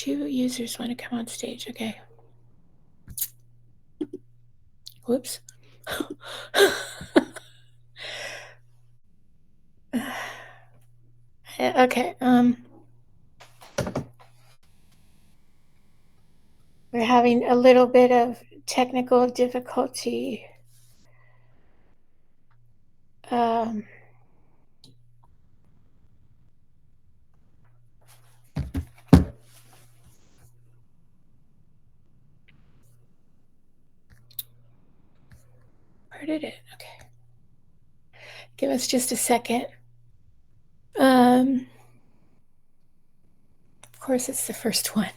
2 users want to come on stage. Okay. Whoops. Okay. We're having a little bit of technical difficulty. Where did it? Okay. Give us just a second. Of course, it's the first one.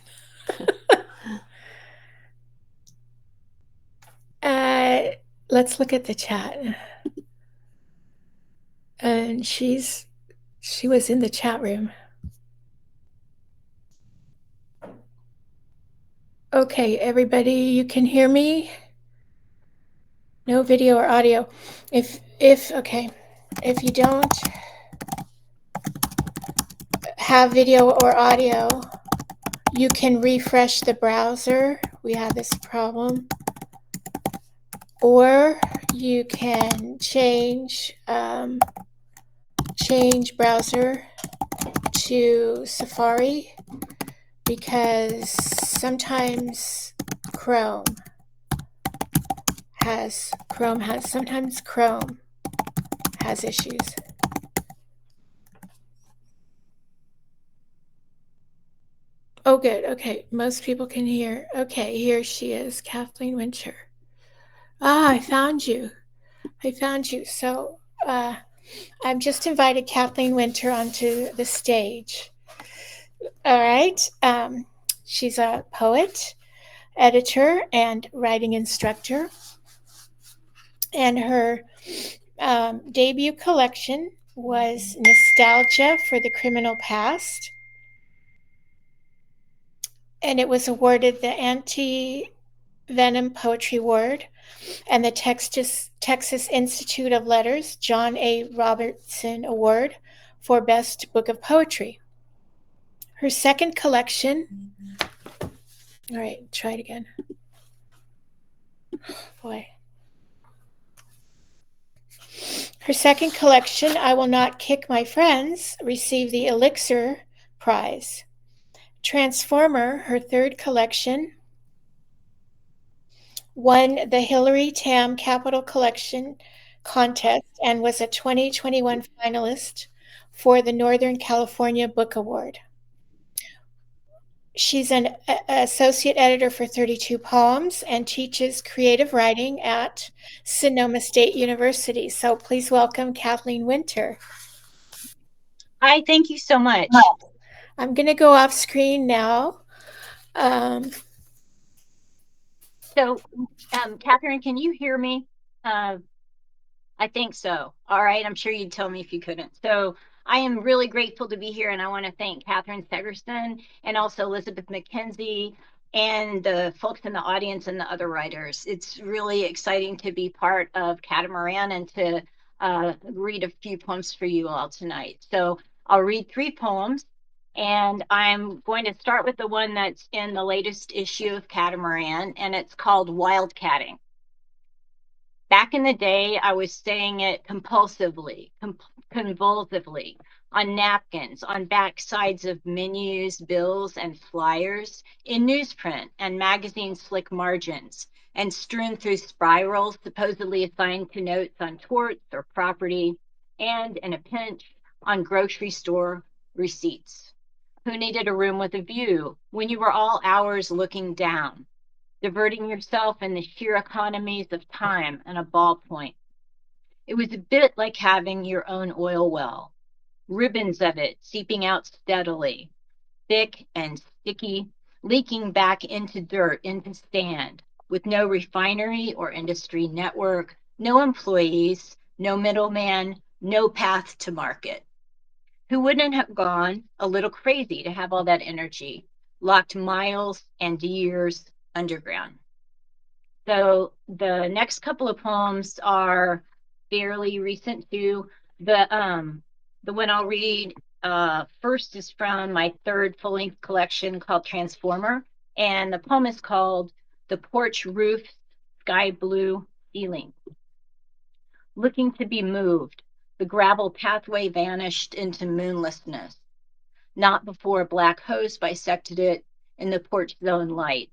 Let's look at the chat. And she was in the chat room. Okay, everybody, you can hear me? No video or audio. If you don't have video or audio, you can refresh the browser. We have this problem. Or you can change browser to Safari, because sometimes Chrome has issues. Oh, good. Okay, most people can hear. Okay, here she is, Kathleen Winter. I found you. So I've just invited Kathleen Winter onto the stage. All right. She's a poet, editor, and writing instructor. And her debut collection was Nostalgia for the Criminal Past. And it was awarded the Anti-Venom Poetry Award and the Texas Institute of Letters John A. Robertson Award for Best Book of Poetry. Her second collection, all right, try it again. Boy. Her second collection, I Will Not Kick My Friends, received the Elixir Prize. Transformer, her third collection, won the Hillary Tam Capital Collection Contest and was a 2021 finalist for the Northern California Book Award. She's an associate editor for 32 Poems and teaches creative writing at Sonoma State University. So please welcome Kathleen Winter. Hi, thank you so much. I'm going to go off screen now. So, Kathryn, can you hear me? I think so. All right, I'm sure you'd tell me if you couldn't. So I am really grateful to be here, and I want to thank Catherine Segerson and also Elizabeth McKenzie and the folks in the audience and the other writers. It's really exciting to be part of Catamaran and to read a few poems for you all tonight. So I'll read 3 poems, and I'm going to start with the one that's in the latest issue of Catamaran, and it's called Wildcatting. Back in the day, I was saying it compulsively, convulsively, on napkins, on back sides of menus, bills, and flyers, in newsprint and magazine slick margins, and strewn through spirals supposedly assigned to notes on torts or property, and in a pinch, on grocery store receipts. Who needed a room with a view when you were all hours looking down, diverting yourself in the sheer economies of time and a ballpoint? It was a bit like having your own oil well, ribbons of it seeping out steadily, thick and sticky, leaking back into dirt, into sand, with no refinery or industry network, no employees, no middleman, no path to market. Who wouldn't have gone a little crazy to have all that energy locked miles and years underground? So the next couple of poems are fairly recent too. The one I'll read First is from my third full-length collection called Transformer, and the poem is called The Porch Roof Sky Blue Ceiling. Looking to be moved, the gravel pathway vanished into moonlessness, not before a black hose bisected it in the porch zone light.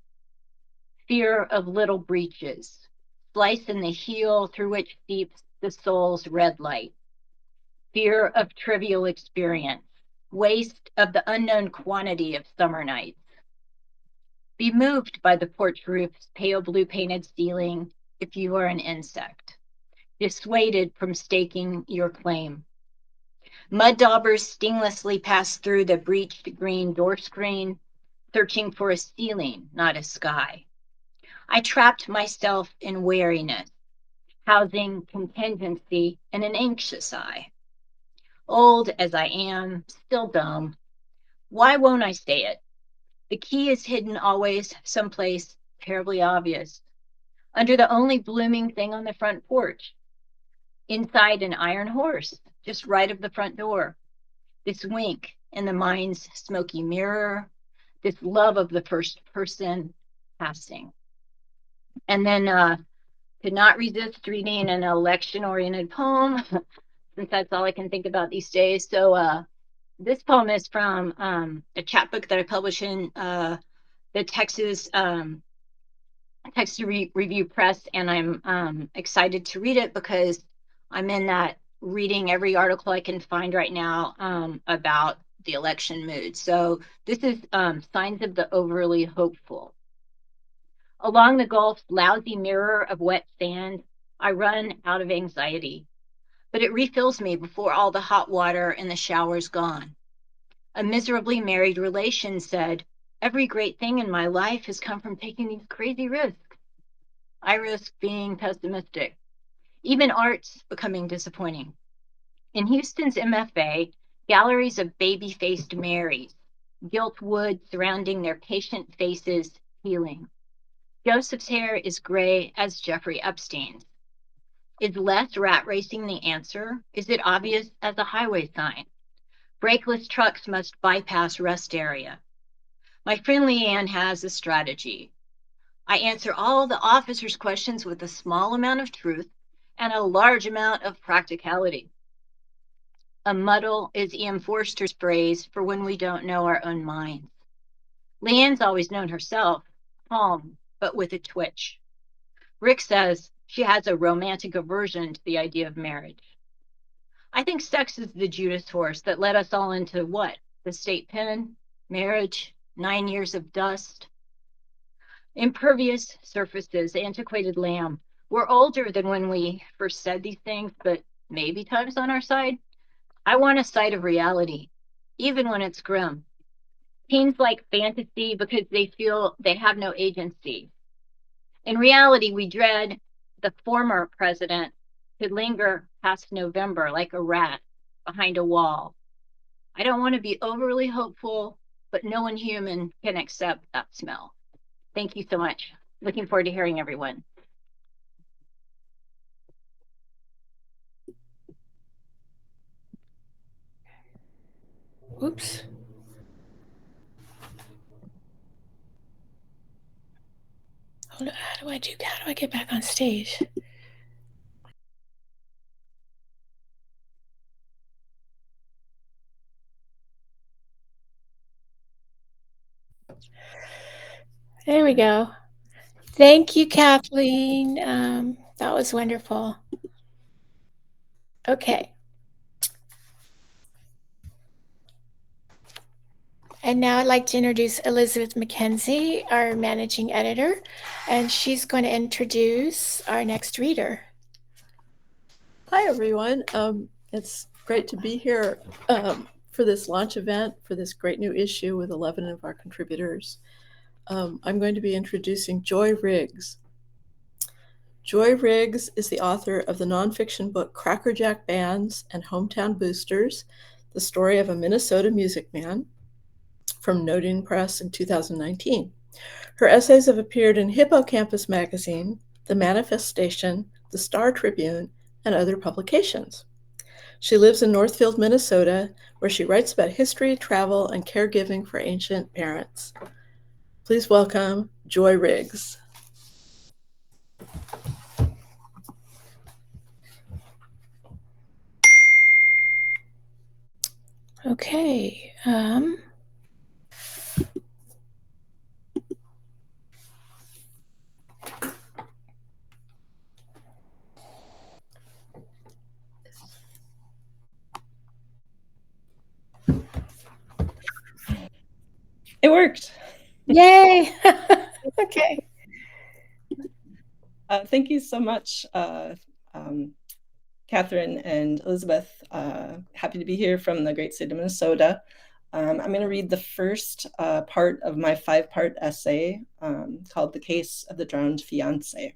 Fear of little breaches, slice in the heel through which seeps the soul's red light. Fear of trivial experience, waste of the unknown quantity of summer nights. Be moved by the porch roof's pale blue painted ceiling if you are an insect, dissuaded from staking your claim. Mud daubers stinglessly pass through the breached green door screen, searching for a ceiling, not a sky. I trapped myself in wariness, housing contingency in an anxious eye. Old as I am, still dumb. Why won't I say it? The key is hidden always someplace terribly obvious, under the only blooming thing on the front porch, inside an iron horse, just right of the front door. This wink in the mind's smoky mirror, this love of the first person passing. And then could not resist reading an election-oriented poem, since that's all I can think about these days. So this poem is from a chapbook that I published in the Texas Review Press, and I'm excited to read it because I'm in that reading every article I can find right now about the election mood. So this is Signs of the Overly Hopeful. Along the Gulf's lousy mirror of wet sand, I run out of anxiety, but it refills me before all the hot water in the shower's gone. A miserably married relation said, "Every great thing in my life has come from taking these crazy risks." I risk being pessimistic. Even art's becoming disappointing. In Houston's MFA, galleries of baby-faced Marys, gilt wood surrounding their patient faces, healing. Joseph's hair is gray as Jeffrey Epstein's. Is less rat racing the answer? Is it obvious as a highway sign? Brakeless trucks must bypass rest area. My friend Leanne has a strategy. I answer all the officers' questions with a small amount of truth and a large amount of practicality. A muddle is E.M. Forster's phrase for when we don't know our own minds. Leanne's always known herself, calm, but with a twitch. Rick says she has a romantic aversion to the idea of marriage. I think sex is the Judas horse that led us all into what? The state pen, marriage, 9 years of dust. Impervious surfaces, antiquated lamb. We're older than when we first said these things, but maybe time's on our side. I want a sight of reality, even when it's grim. Teens like fantasy because they feel they have no agency. In reality, we dread the former president could linger past November like a rat behind a wall. I don't want to be overly hopeful, but no one human can accept that smell. Thank you so much. Looking forward to hearing everyone. Oops. Hold on, how do I get back on stage? There we go. Thank you, Kathleen. That was wonderful. Okay. And now I'd like to introduce Elizabeth McKenzie, our managing editor, and she's going to introduce our next reader. Hi, everyone. It's great to be here for this launch event for this great new issue with 11 of our contributors. I'm going to be introducing Joy Riggs. Joy Riggs is the author of the nonfiction book Crackerjack Bands and Hometown Boosters, the story of a Minnesota music man, from Nodine Press in 2019. Her essays have appeared in Hippocampus Magazine, The Manifestation, The Star Tribune, and other publications. She lives in Northfield, Minnesota, where she writes about history, travel, and caregiving for ancient parents. Please welcome Joy Riggs. Okay. It worked. Yay! Okay. Thank you so much, Kathryn and Elizabeth. Happy to be here from the great state of Minnesota. I'm going to read the first part of my 5-part essay called The Case of the Drowned Fiancé.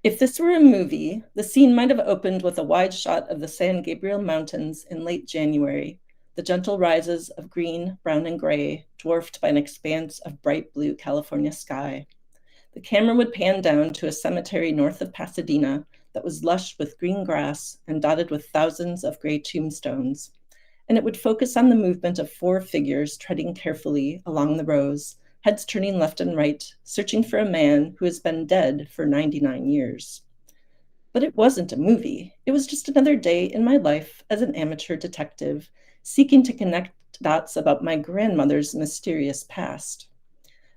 If this were a movie, the scene might have opened with a wide shot of the San Gabriel Mountains in late January, the gentle rises of green, brown, and gray, dwarfed by an expanse of bright blue California sky. The camera would pan down to a cemetery north of Pasadena that was lush with green grass and dotted with thousands of gray tombstones. And it would focus on the movement of 4 figures treading carefully along the rows, heads turning left and right, searching for a man who has been dead for 99 years. But it wasn't a movie. It was just another day in my life as an amateur detective, seeking to connect dots about my grandmother's mysterious past.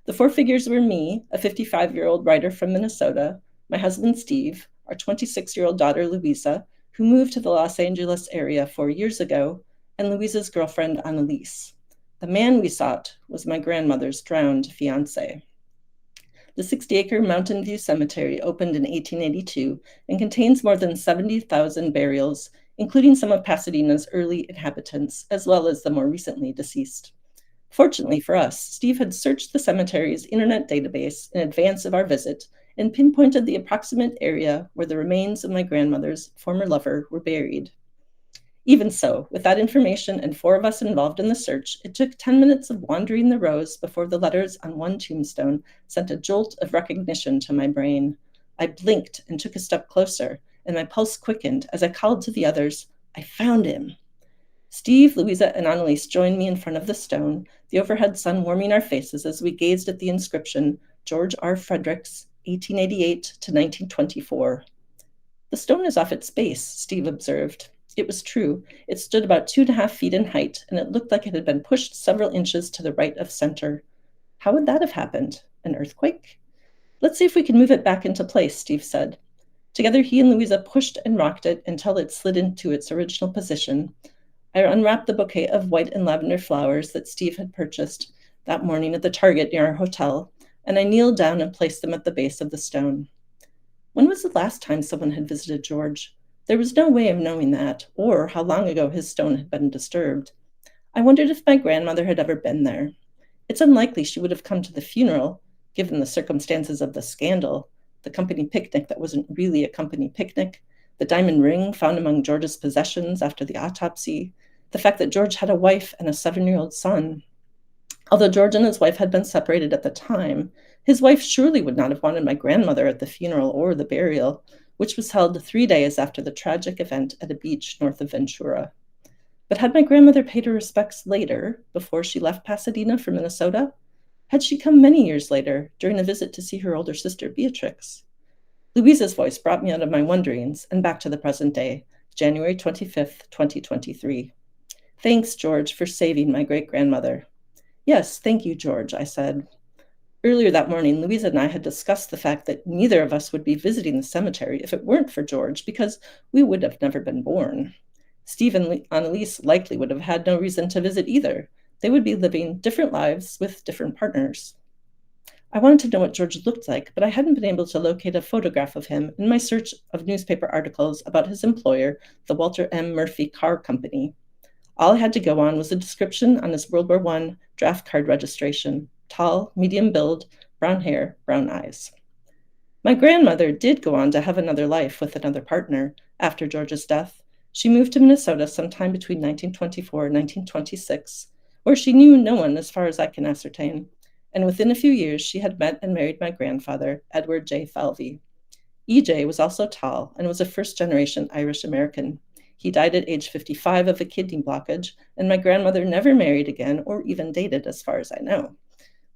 The 4 figures were me, a 55-year-old writer from Minnesota, my husband Steve, our 26-year-old daughter Louisa, who moved to the Los Angeles area 4 years ago, and Louisa's girlfriend Annalise. The man we sought was my grandmother's drowned fiancé. The 60-acre Mountain View Cemetery opened in 1882 and contains more than 70,000 burials, including some of Pasadena's early inhabitants, as well as the more recently deceased. Fortunately for us, Steve had searched the cemetery's internet database in advance of our visit and pinpointed the approximate area where the remains of my grandmother's former lover were buried. Even so, with that information and 4 of us involved in the search, it took 10 minutes of wandering the rows before the letters on one tombstone sent a jolt of recognition to my brain. I blinked and took a step closer, and my pulse quickened as I called to the others, "I found him." Steve, Louisa, and Annalise joined me in front of the stone, the overhead sun warming our faces as we gazed at the inscription, George R. Fredericks, 1888 to 1924. "The stone is off its base," Steve observed. It was true. It stood about 2.5 feet in height, and it looked like it had been pushed several inches to the right of center. How would that have happened? An earthquake? "Let's see if we can move it back into place," Steve said. Together, he and Louisa pushed and rocked it until it slid into its original position. I unwrapped the bouquet of white and lavender flowers that Steve had purchased that morning at the Target near our hotel, and I kneeled down and placed them at the base of the stone. When was the last time someone had visited George? There was no way of knowing that, or how long ago his stone had been disturbed. I wondered if my grandmother had ever been there. It's unlikely she would have come to the funeral, given the circumstances of the scandal, the company picnic that wasn't really a company picnic, the diamond ring found among George's possessions after the autopsy, the fact that George had a wife and a 7-year-old son. Although George and his wife had been separated at the time, his wife surely would not have wanted my grandmother at the funeral or the burial, which was held 3 days after the tragic event at a beach north of Ventura. But had my grandmother paid her respects later, before she left Pasadena for Minnesota? Had she come many years later, during a visit to see her older sister, Beatrix? Louisa's voice brought me out of my wonderings and back to the present day, January 25th, 2023. "Thanks, George, for saving my great-grandmother." "Yes, thank you, George," I said. Earlier that morning, Louisa and I had discussed the fact that neither of us would be visiting the cemetery if it weren't for George, because we would have never been born. Steve and Annalise likely would have had no reason to visit either. They would be living different lives with different partners. I wanted to know what George looked like, but I hadn't been able to locate a photograph of him in my search of newspaper articles about his employer, the Walter M. Murphy Car Company. All I had to go on was a description on his World War I draft card registration: tall, medium build, brown hair, brown eyes. My grandmother did go on to have another life with another partner after George's death. She moved to Minnesota sometime between 1924 and 1926, where she knew no one as far as I can ascertain. And within a few years, she had met and married my grandfather, Edward J. Falvey. EJ was also tall and was a first-generation Irish American. He died at age 55 of a kidney blockage, and my grandmother never married again or even dated, as far as I know.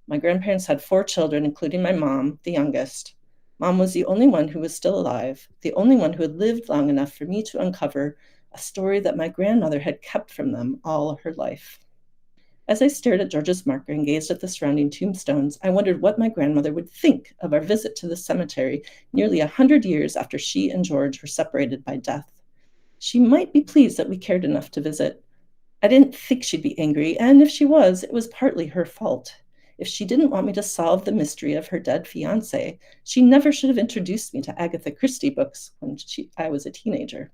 My grandparents had 4 children, including my mom, the youngest. Mom was the only one who was still alive, the only one who had lived long enough for me to uncover a story that my grandmother had kept from them all her life. As I stared at George's marker and gazed at the surrounding tombstones, I wondered what my grandmother would think of our visit to the cemetery nearly 100 years after she and George were separated by death. She might be pleased that we cared enough to visit. I didn't think she'd be angry, and if she was, it was partly her fault. If she didn't want me to solve the mystery of her dead fiancé, she never should have introduced me to Agatha Christie books when I was a teenager.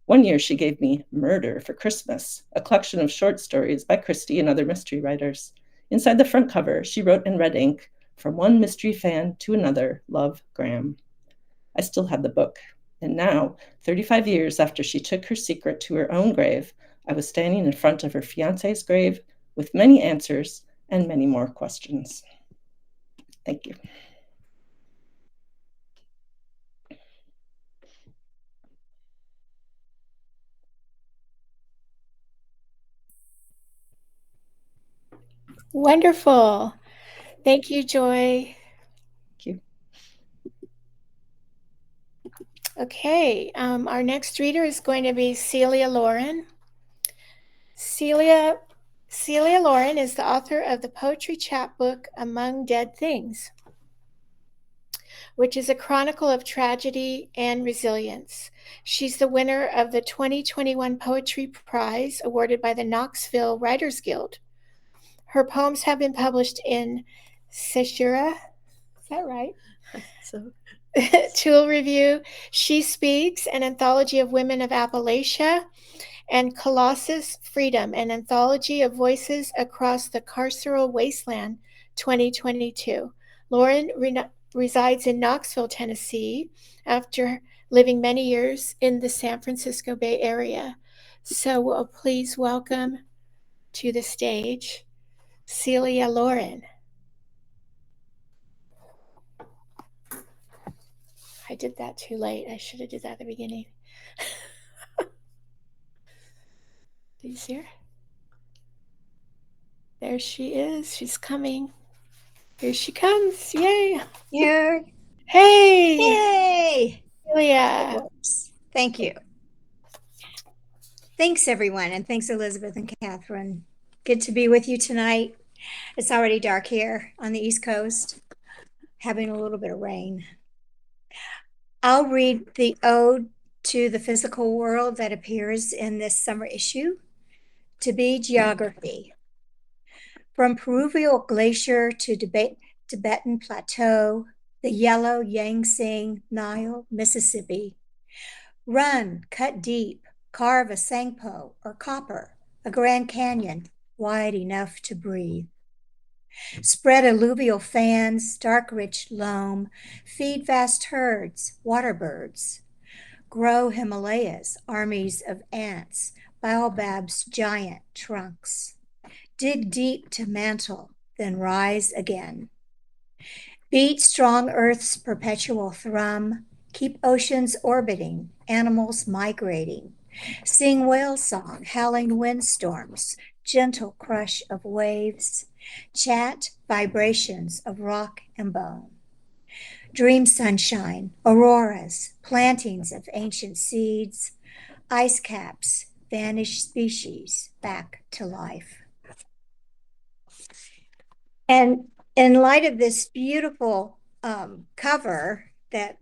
One year she gave me Murder for Christmas, a collection of short stories by Christie and other mystery writers. Inside the front cover, she wrote in red ink, "From one mystery fan to another, love, Graham." I still had the book. And now, 35 years after she took her secret to her own grave, I was standing in front of her fiancé's grave with many answers and many more questions. Thank you. Wonderful. Thank you, Joy. Thank you. Okay, our next reader is going to be Celia Lawren. Celia Lawren is the author of the poetry chapbook Among Dead Things, which is a chronicle of tragedy and resilience. She's the winner of the 2021 Poetry Prize awarded by the Knoxville Writers Guild. Her poems have been published in Seshura, is that right? So, Tool Review, She Speaks, an anthology of women of Appalachia, and Colossus Freedom, an anthology of voices across the carceral wasteland, 2022. Lawren resides in Knoxville, Tennessee, after living many years in the San Francisco Bay Area. So please welcome to the stage Celia Lawren. I did that too late. I should have did that at the beginning. Do you see her? There she is. She's coming. Here she comes. Yay. Here. Hey. Yay. Celia. Thank you. Thanks, everyone. And thanks, Elizabeth and Kathryn. Good to be with you tonight. It's already dark here on the East Coast, having a little bit of rain. I'll read the ode to the physical world that appears in this summer issue, To Be Geography. From Peruvial Glacier to Tibetan Plateau, the yellow Yangtze, Nile, Mississippi. Run, cut deep, carve a sangpo or copper, a Grand Canyon wide enough to breathe. Spread alluvial fans, dark rich loam, feed vast herds, water birds. Grow Himalayas, armies of ants, baobabs, giant trunks. Dig deep to mantle, then rise again. Beat strong Earth's perpetual thrum, keep oceans orbiting, animals migrating. Sing whale song, howling windstorms, gentle crush of waves. Chat vibrations of rock and bone. Dream sunshine, auroras, plantings of ancient seeds, ice caps, vanished species back to life. And in light of this beautiful cover that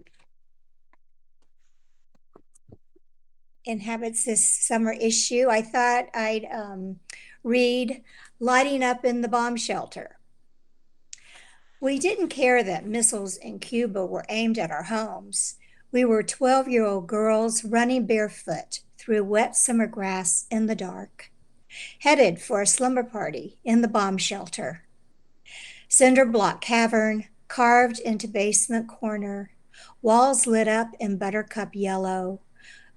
inhabits this summer issue, I thought I'd read Lighting Up in the Bomb Shelter. We didn't care that missiles in Cuba were aimed at our homes. We were 12-year-old girls running barefoot through wet summer grass in the dark, headed for a slumber party in the bomb shelter. Cinder block cavern, carved into basement corner, walls lit up in buttercup yellow,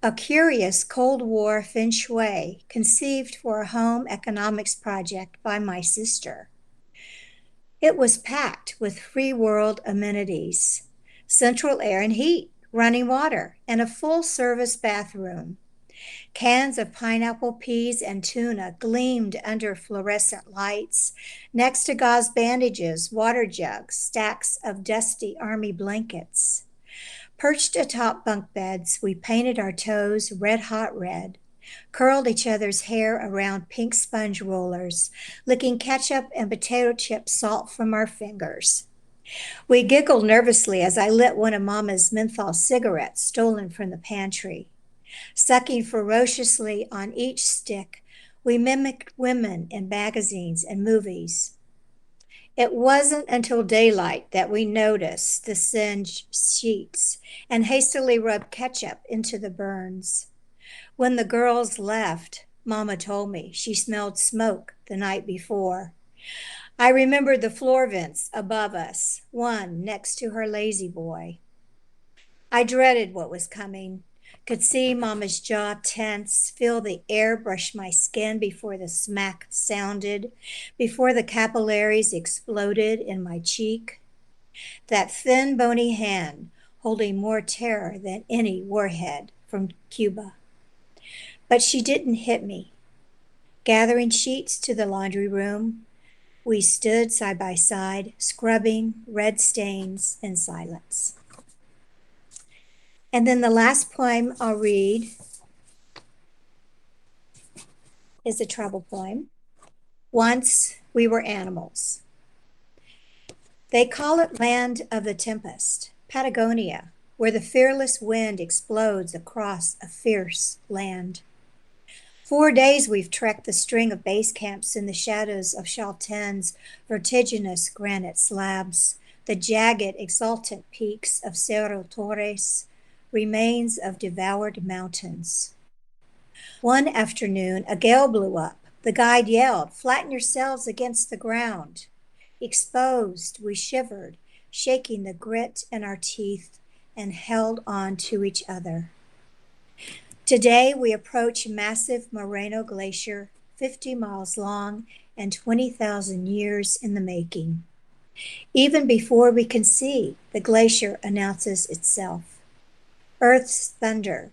a curious Cold War feng shui conceived for a home economics project by my sister. It was packed with free world amenities, central air and heat, running water, and a full service bathroom. Cans of pineapple, peas, and tuna gleamed under fluorescent lights. Next to gauze bandages, water jugs, stacks of dusty army blankets. Perched atop bunk beds, we painted our toes red-hot red, curled each other's hair around pink sponge rollers, licking ketchup and potato chip salt from our fingers. We giggled nervously as I lit one of Mama's menthol cigarettes stolen from the pantry. Sucking ferociously on each stick, we mimicked women in magazines and movies. It wasn't until daylight that we noticed the singed sheets and hastily rubbed ketchup into the burns. When the girls left, Mama told me she smelled smoke the night before. I remembered the floor vents above us, one next to her lazy boy. I dreaded what was coming, could see Mama's jaw tense, feel the air brush my skin before the smack sounded, before the capillaries exploded in my cheek. That thin, bony hand holding more terror than any warhead from Cuba. But she didn't hit me. Gathering sheets to the laundry room, we stood side by side, scrubbing red stains in silence. And then the last poem I'll read is a travel poem. Once we were animals. They call it land of the tempest, Patagonia, where the fearless wind explodes across a fierce land. 4 days we've trekked the string of base camps in the shadows of Chalten's vertiginous granite slabs, the jagged, exultant peaks of Cerro Torres, remains of devoured mountains. One afternoon, a gale blew up. The guide yelled, "Flatten yourselves against the ground." Exposed, we shivered, shaking the grit in our teeth, and held on to each other. Today, we approach massive Moreno Glacier, 50 miles long and 20,000 years in the making. Even before we can see, the glacier announces itself. Earth's thunder,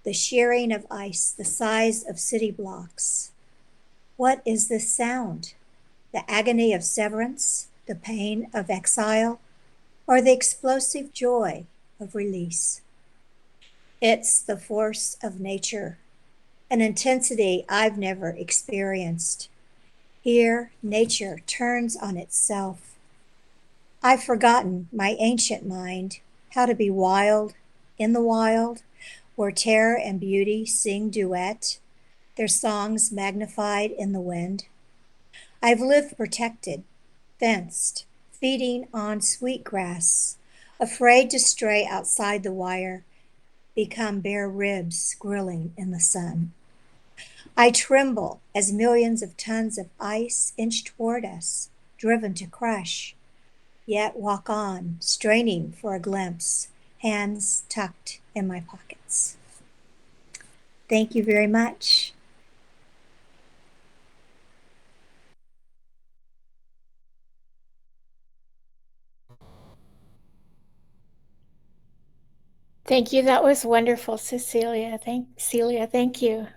the shearing of ice the size of city blocks. What is this sound? The agony of severance, the pain of exile, or the explosive joy of release? It's the force of nature, an intensity I've never experienced. Here, nature turns on itself. I've forgotten my ancient mind, how to be wild in the wild, where terror and beauty sing duet, their songs magnified in the wind. I've lived protected, fenced, feeding on sweet grass, afraid to stray outside the wire, become bare ribs grilling in the sun. I tremble as millions of tons of ice inch toward us, driven to crush, yet walk on, straining for a glimpse, hands tucked in my pockets. Thank you very much. Thank you. That was wonderful, Celia. Thank you.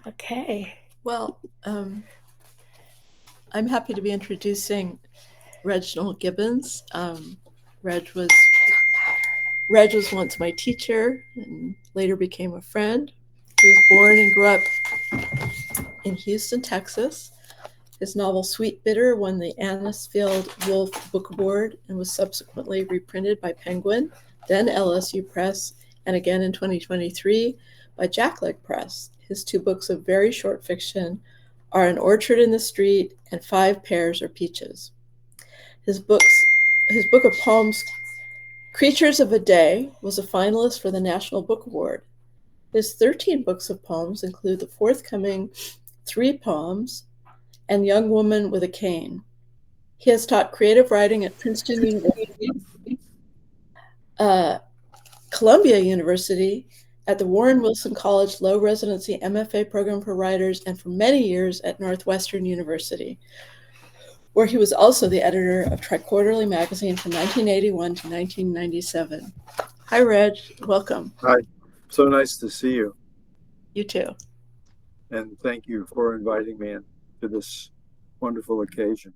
Okay. Well, I'm happy to be introducing Reginald Gibbons. Reg was once my teacher and later became a friend. He was born and grew up in Houston, Texas. His novel Sweet Bitter won the Anisfield Wolf Book Award and was subsequently reprinted by Penguin, then LSU Press, and again in 2023 by Jackleg Press. His 2 books of very short fiction are An Orchard in the Street and 5 Pears or Peaches. His book of poems, Creatures of a Day, was a finalist for the National Book Award. His 13 books of poems include the forthcoming 3 poems and Young Woman with a Cane. He has taught creative writing at Princeton University, Columbia University, at the Warren Wilson College Low Residency MFA program for writers, and for many years at Northwestern University, where he was also the editor of Tri-Quarterly magazine from 1981 to 1997. Hi, Reg. Welcome. Hi. So nice to see you. You too. And thank you for inviting me to this wonderful occasion.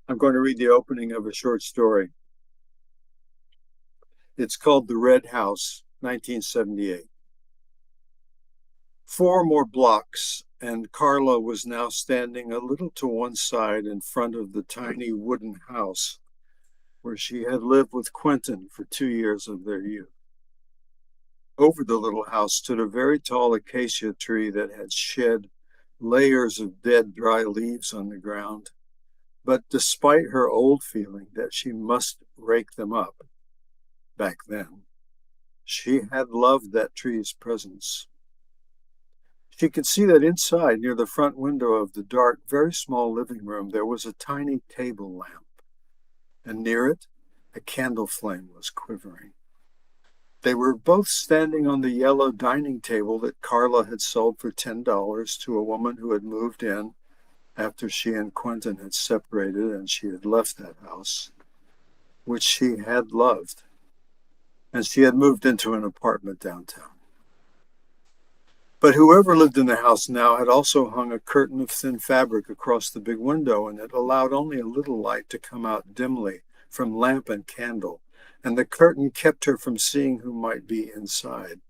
I'm going to read the opening of a short story. It's called The Red House, 1978. 4 more blocks, and Carla was now standing a little to one side in front of the tiny wooden house where she had lived with Quentin for 2 years of their youth. Over the little house stood a very tall acacia tree that had shed layers of dead, dry leaves on the ground. But despite her old feeling that she must rake them up back then, she had loved that tree's presence. She could see that inside, near the front window of the dark, very small living room, there was a tiny table lamp, and near it, a candle flame was quivering. They were both standing on the yellow dining table that Carla had sold for $10 to a woman who had moved in after she and Quentin had separated and she had left that house, which she had loved, and she had moved into an apartment downtown. But whoever lived in the house now had also hung a curtain of thin fabric across the big window, and it allowed only a little light to come out dimly from lamp and candle, and the curtain kept her from seeing who might be inside.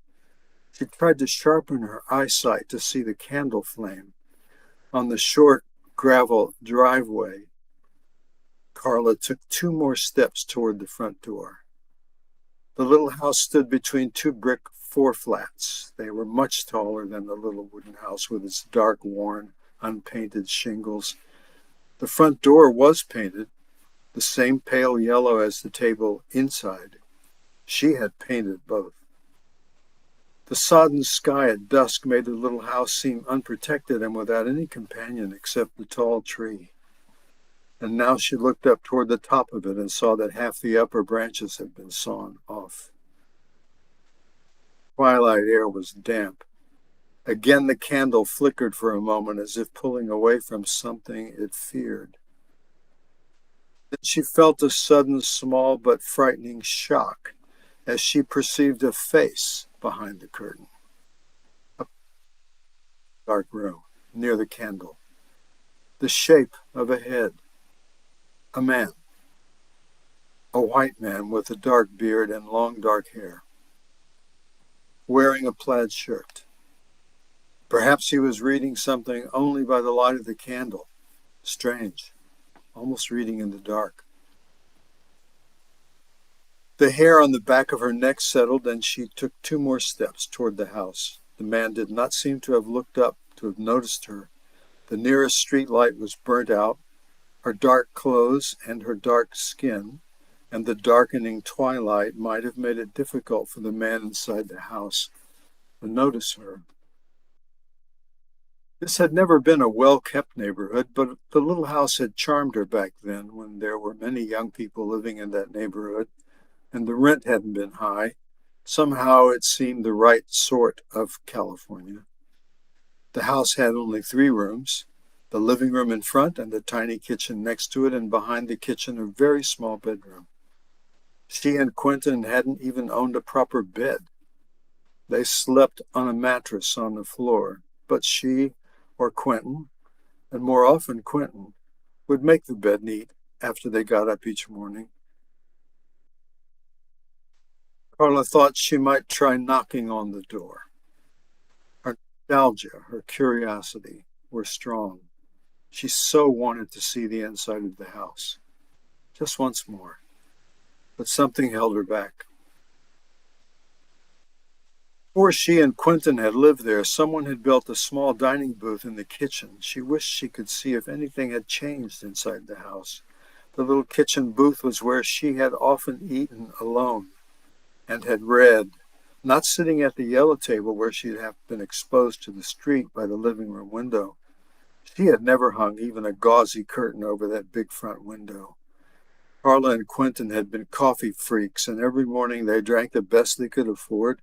She tried to sharpen her eyesight to see the candle flame. On the short gravel driveway, Carla took 2 more steps toward the front door. The little house stood between 2 brick 4-flats. They were much taller than the little wooden house with its dark, worn, unpainted shingles. The front door was painted, the same pale yellow as the table inside. She had painted both. The sodden sky at dusk made the little house seem unprotected and without any companion except the tall tree. And now she looked up toward the top of it and saw that half the upper branches had been sawn off. Twilight air was damp. Again the candle flickered for a moment as if pulling away from something it feared. Then she felt a sudden, small but frightening shock as she perceived a face behind the curtain. A dark room near the candle. The shape of a head. A man. A white man with a dark beard and long dark hair, wearing a plaid shirt. Perhaps he was reading something only by the light of the candle. Strange, almost reading in the dark. The hair on the back of her neck settled, and she took 2 more steps toward the house. The man did not seem to have looked up, to have noticed her. The nearest street light was burnt out. Her dark clothes and her dark skin and the darkening twilight might have made it difficult for the man inside the house to notice her. This had never been a well-kept neighborhood, but the little house had charmed her back then when there were many young people living in that neighborhood, and the rent hadn't been high. Somehow it seemed the right sort of California. The house had only 3 rooms, the living room in front and the tiny kitchen next to it, and behind the kitchen a very small bedroom. She and Quentin hadn't even owned a proper bed. They slept on a mattress on the floor, but she or Quentin, and more often Quentin, would make the bed neat after they got up each morning. Carla thought she might try knocking on the door. Her nostalgia, her curiosity were strong. She so wanted to see the inside of the house, just once more. But something held her back. Before she and Quentin had lived there, someone had built a small dining booth in the kitchen. She wished she could see if anything had changed inside the house. The little kitchen booth was where she had often eaten alone and had read, not sitting at the yellow table where she had been exposed to the street by the living room window. She had never hung even a gauzy curtain over that big front window. Carla and Quentin had been coffee freaks, and every morning they drank the best they could afford,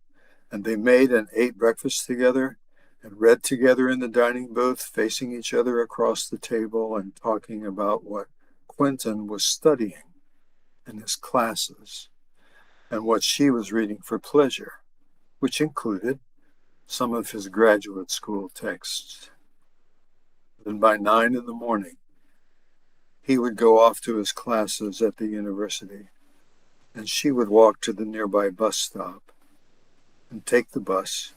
and they made and ate breakfast together. and read together in the dining booth, facing each other across the table and talking about what Quentin was studying in his classes and what she was reading for pleasure, which included some of his graduate school texts. Then by 9 in the morning, he would go off to his classes at the university, and she would walk to the nearby bus stop and take the bus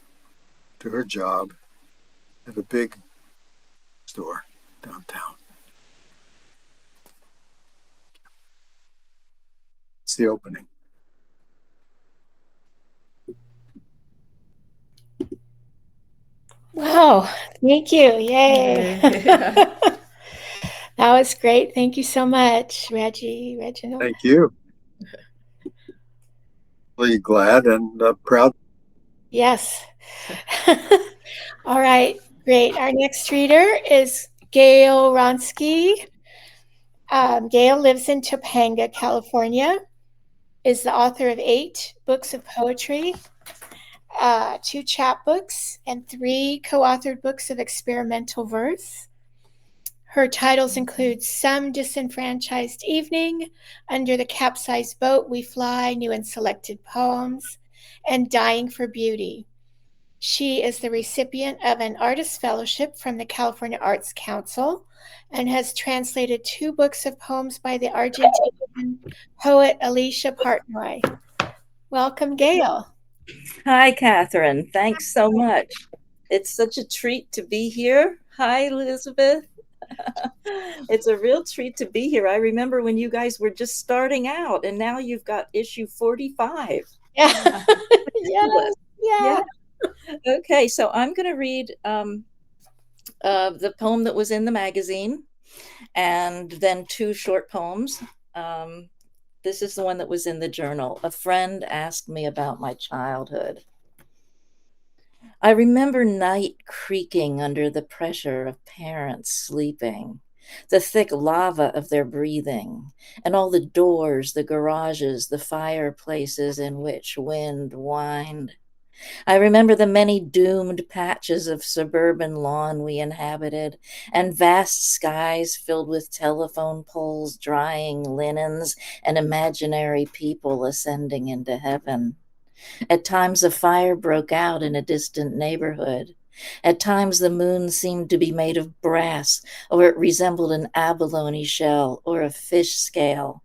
to her job at a big store downtown. It's the opening. Wow, thank you. Yay. That was great. Thank you so much, Reginald. Thank you. Really glad and proud. Yes. All right, great. Our next reader is Gail Wronsky. Gail lives in Topanga, California, is the author of 8 books of poetry, 2 chapbooks, and 3 co-authored books of experimental verse. Her titles include Some Disenfranchised Evening, Under the Capsized Boat We Fly, New and Selected Poems, and Dying for Beauty. She is the recipient of an Artist Fellowship from the California Arts Council and has translated 2 books of poems by the Argentinian poet Alicia Partnoy. Welcome, Gail. Hi, Kathryn. Thanks so much. It's such a treat to be here. Hi, Elizabeth. It's a real treat to be here. I remember when you guys were just starting out, and now you've got issue 45. Yeah. Yeah. Okay, so I'm going to read the poem that was in the magazine, and then 2 short poems. This is the one that was in the journal. A friend asked me about my childhood. I remember night creaking under the pressure of parents sleeping, the thick lava of their breathing, and all the doors, the garages, the fireplaces in which wind whined. I remember the many doomed patches of suburban lawn we inhabited, and vast skies filled with telephone poles drying linens and imaginary people ascending into heaven. At times a fire broke out in a distant neighborhood. At times the moon seemed to be made of brass, or it resembled an abalone shell or a fish scale.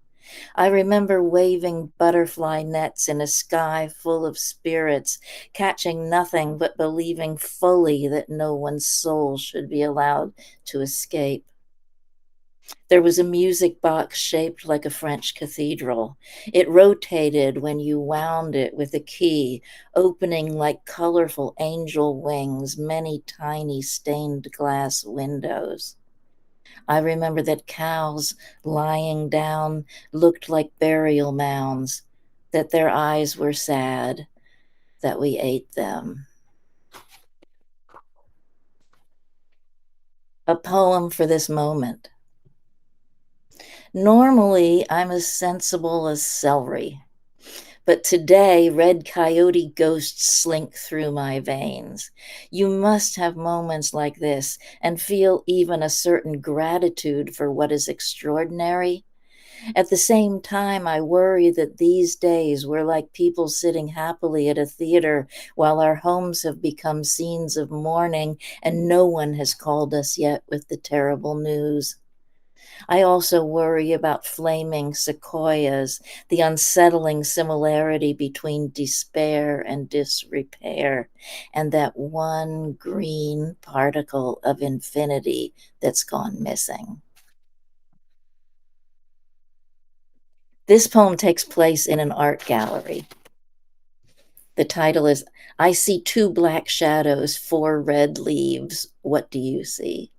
I remember waving butterfly nets in a sky full of spirits, catching nothing but believing fully that no one's soul should be allowed to escape. There was a music box shaped like a French cathedral. It rotated when you wound it with a key, opening like colorful angel wings, many tiny stained glass windows. I remember that cows lying down looked like burial mounds, that their eyes were sad, that we ate them. A poem for this moment. Normally, I'm as sensible as celery, but today red coyote ghosts slink through my veins. You must have moments like this and feel even a certain gratitude for what is extraordinary. At the same time, I worry that these days we're like people sitting happily at a theater while our homes have become scenes of mourning and no one has called us yet with the terrible news. I also worry about flaming sequoias, the unsettling similarity between despair and disrepair, and that one green particle of infinity that's gone missing. This poem takes place in an art gallery. The title is, I See 2 black shadows, 4 red leaves. What do you see?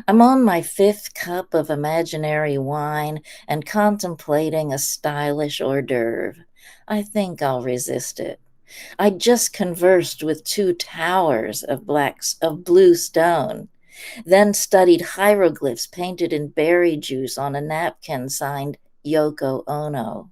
I'm on my 5th cup of imaginary wine and contemplating a stylish hors d'oeuvre. I think I'll resist it. I just conversed with 2 towers of blue stone, then studied hieroglyphs painted in berry juice on a napkin signed Yoko Ono.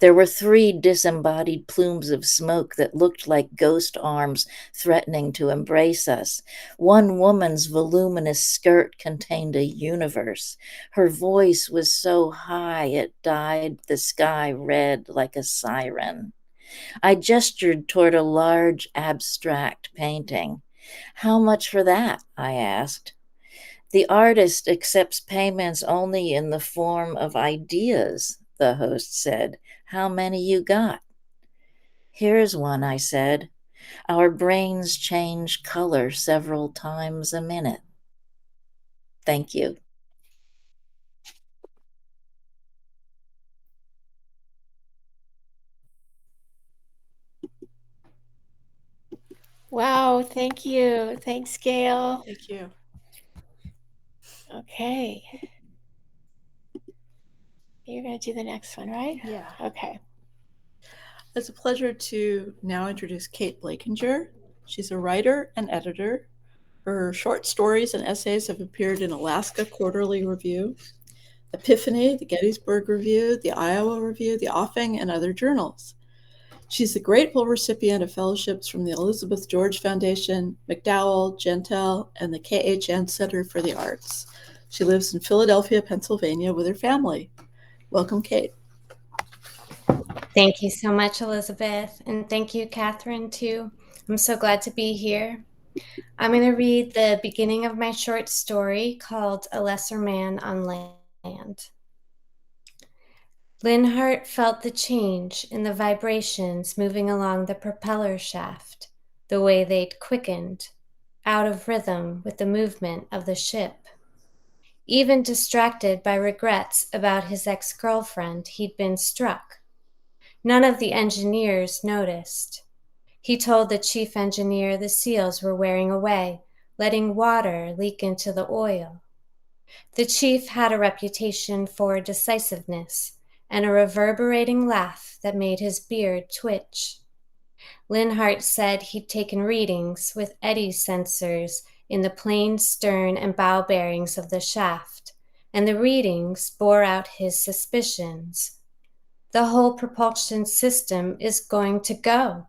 There were 3 disembodied plumes of smoke that looked like ghost arms threatening to embrace us. One woman's voluminous skirt contained a universe. Her voice was so high it dyed the sky red like a siren. I gestured toward a large abstract painting. "How much for that?" I asked. "The artist accepts payments only in the form of ideas," the host said. "How many you got?" "Here's one," I said. "Our brains change color several times a minute." Thank you. Wow, thank you. Thanks, Gail. Thank you. Okay. You're going to do the next one, right? Yeah. Okay. It's a pleasure to now introduce Kate Blakinger. She's a writer and editor. Her short stories and essays have appeared in Alaska Quarterly Review, Epiphany, the Gettysburg Review, the Iowa Review, the Offing, and other journals. She's a grateful recipient of fellowships from the Elizabeth George Foundation, McDowell, Gentile, and the KHN Center for the Arts. She lives in Philadelphia, Pennsylvania with her family. Welcome, Kate. Thank you so much, Elizabeth. And thank you, Kathryn, too. I'm so glad to be here. I'm going to read the beginning of my short story called A Lesser Man on Land. Linhart felt the change in the vibrations moving along the propeller shaft, the way they'd quickened, out of rhythm with the movement of the ship. Even distracted by regrets about his ex-girlfriend, he'd been struck. None of the engineers noticed. He told the chief engineer the seals were wearing away, letting water leak into the oil. The chief had a reputation for decisiveness and a reverberating laugh that made his beard twitch. Linhart said he'd taken readings with eddy sensors in the plane stern and bow bearings of the shaft, and the readings bore out his suspicions. The whole propulsion system is going to go.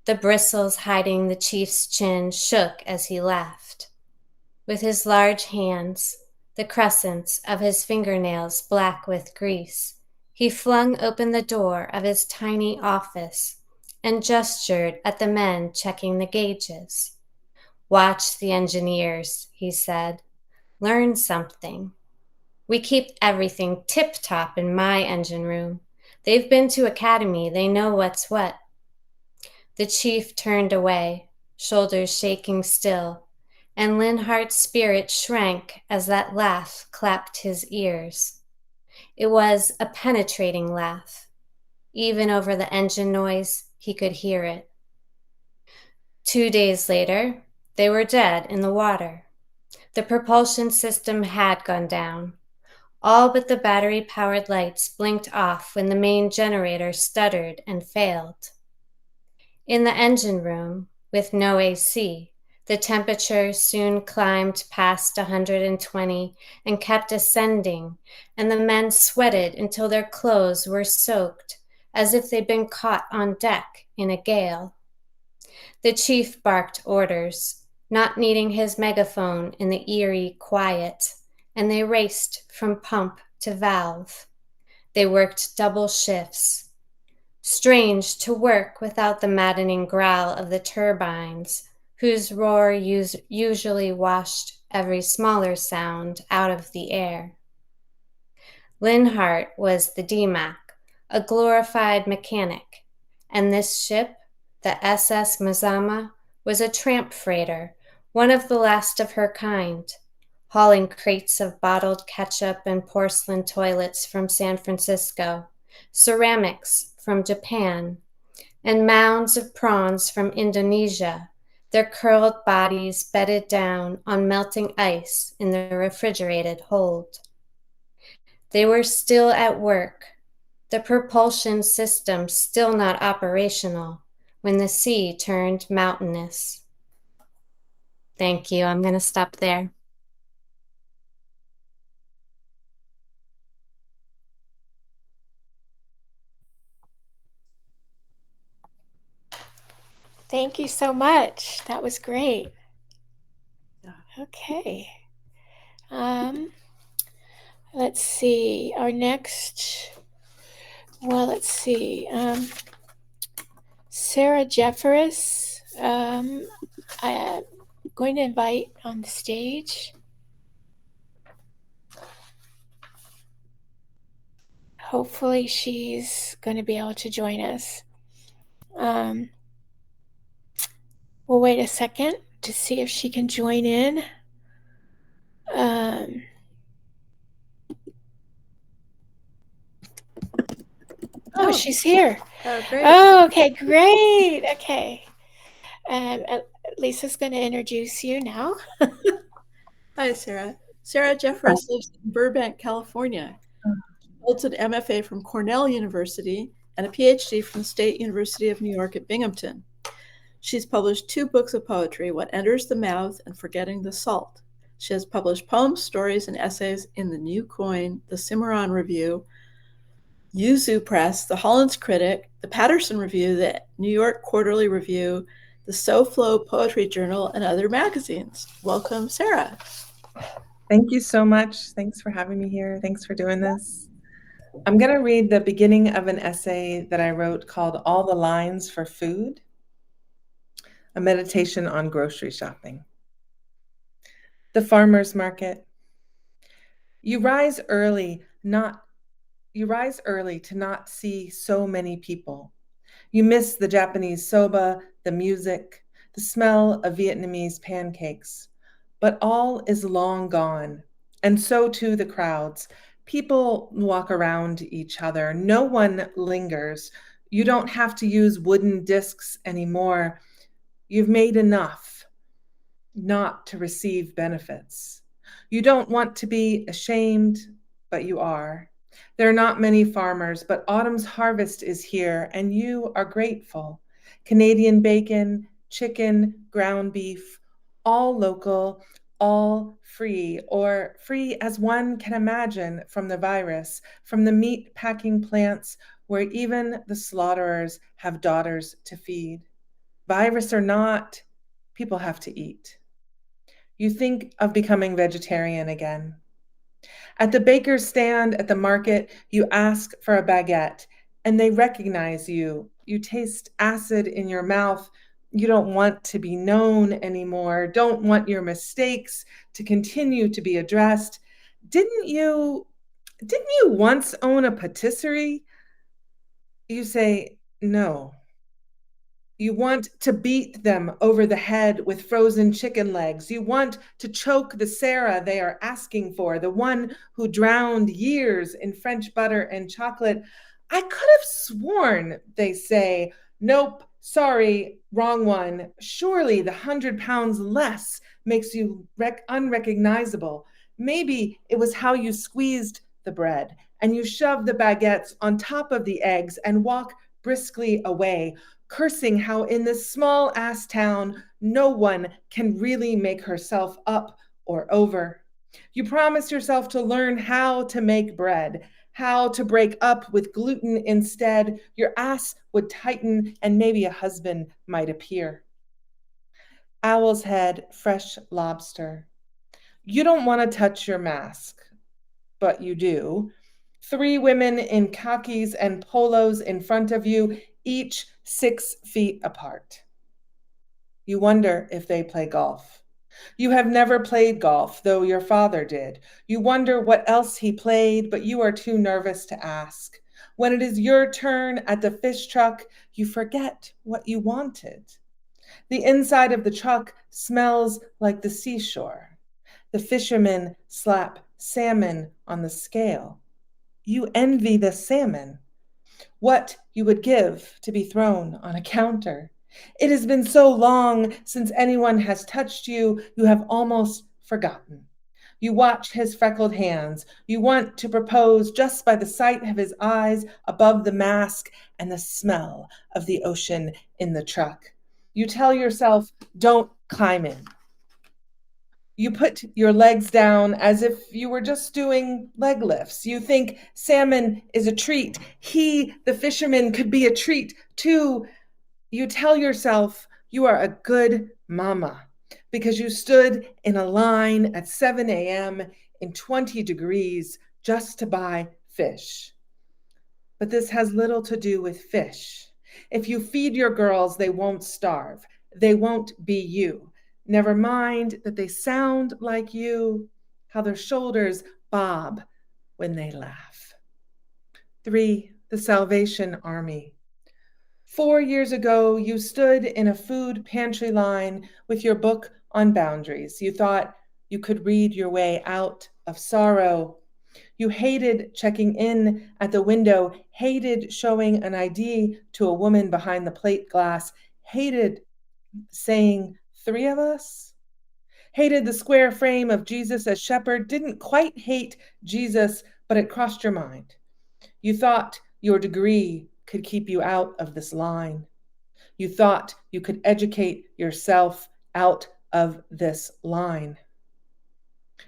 The bristles hiding the chief's chin shook as he laughed. With his large hands, the crescents of his fingernails black with grease, he flung open the door of his tiny office and gestured at the men checking the gauges. "Watch the engineers," he said. "Learn something. We keep everything tip-top in my engine room. They've been to academy. They know what's what." The chief turned away, shoulders shaking still, and Linhart's spirit shrank as that laugh clapped his ears. It was a penetrating laugh. Even over the engine noise, he could hear it. 2 days later, they were dead in the water. The propulsion system had gone down. All but the battery-powered lights blinked off when the main generator stuttered and failed. In the engine room, with no AC, the temperature soon climbed past 120 and kept ascending, and the men sweated until their clothes were soaked, as if they'd been caught on deck in a gale. The chief barked orders, not needing his megaphone in the eerie quiet, and they raced from pump to valve. They worked double shifts. Strange to work without the maddening growl of the turbines, whose roar usually washed every smaller sound out of the air. Linhart was the DMAC, a glorified mechanic, and this ship, the SS Mazama, was a tramp freighter, one of the last of her kind, hauling crates of bottled ketchup and porcelain toilets from San Francisco, ceramics from Japan, and mounds of prawns from Indonesia, their curled bodies bedded down on melting ice in the refrigerated hold. They were still at work, the propulsion system still not operational, when the sea turned mountainous. Thank you. I'm going to stop there. Thank you so much. That was great. Yeah. Okay. Let's see. Our next, let's see. Sarah Jefferis, I'm going to invite on the stage. Hopefully she's going to be able to join us. We'll wait a second to see if she can join in. Oh, she's here. Oh, great. Oh, okay, great. Okay. Lisa's going to introduce you now. Hi, Sarah. Sarah Jefferis lives in Burbank, California. She holds an MFA from Cornell University and a PhD from the State University of New York at Binghamton. She's published 2 books of poetry, What Enters the Mouth and Forgetting the Salt. She has published poems, stories, and essays in the New Coin, the Cimarron Review, Yuzu Press, the Holland's Critic, the Patterson Review, the New York Quarterly Review, the SoFlo Poetry Journal, and other magazines. Welcome, Sarah. Thank you so much. Thanks for having me here. Thanks for doing this. I'm going to read the beginning of an essay that I wrote called All the Lines for Food, a meditation on grocery shopping. The farmer's market. You rise early to not see so many people. You miss the Japanese soba, the music, the smell of Vietnamese pancakes. But all is long gone, and so too the crowds. People walk around each other. No one lingers. You don't have to use wooden discs anymore. You've made enough not to receive benefits. You don't want to be ashamed, but you are. There are not many farmers, but autumn's harvest is here, and you are grateful. Canadian bacon, chicken, ground beef, all local, all free, or free as one can imagine from the virus, from the meat packing plants where even the slaughterers have daughters to feed. Virus or not, people have to eat. You think of becoming vegetarian again. At the baker's stand at the market, you ask for a baguette, and they recognize you. You taste acid in your mouth. You don't want to be known anymore, don't want your mistakes to continue to be addressed. Didn't you once own a patisserie? You say, no. You want to beat them over the head with frozen chicken legs. You want to choke the Sarah they are asking for, the one who drowned years in French butter and chocolate. I could have sworn, they say. Nope, sorry, wrong one. Surely the 100 pounds less makes you unrecognizable. Maybe it was how you squeezed the bread and you shoved the baguettes on top of the eggs and walk briskly away, cursing how in this small-ass town, no one can really make herself up or over. You promise yourself to learn how to make bread, how to break up with gluten instead. Your ass would tighten and maybe a husband might appear. Owl's head, fresh lobster. You don't want to touch your mask, but you do. 3 women in khakis and polos in front of you, each 6 feet apart. You wonder if they play golf. You have never played golf, though your father did. You wonder what else he played, but you are too nervous to ask. When it is your turn at the fish truck, you forget what you wanted. The inside of the truck smells like the seashore. The fishermen slap salmon on the scale. You envy the salmon. What you would give to be thrown on a counter. It has been so long since anyone has touched you, you have almost forgotten. You watch his freckled hands. You want to propose just by the sight of his eyes above the mask and the smell of the ocean in the truck. You tell yourself, don't climb in. You put your legs down as if you were just doing leg lifts. You think salmon is a treat. He, the fisherman, could be a treat too. You tell yourself You are a good mama because you stood in a line at 7 a.m. in 20 degrees just to buy fish. But this has little to do with fish. If you feed your girls, they won't starve. They won't be you. Never mind that they sound like you, how their shoulders bob when they laugh. 3, the Salvation Army. 4 years ago, you stood in a food pantry line with your book on boundaries. You thought you could read your way out of sorrow. You hated checking in at the window, hated showing an ID to a woman behind the plate glass, hated saying 3 of us, hated the square frame of Jesus as shepherd, didn't quite hate Jesus, but it crossed your mind. You thought your degree could keep you out of this line. You thought you could educate yourself out of this line.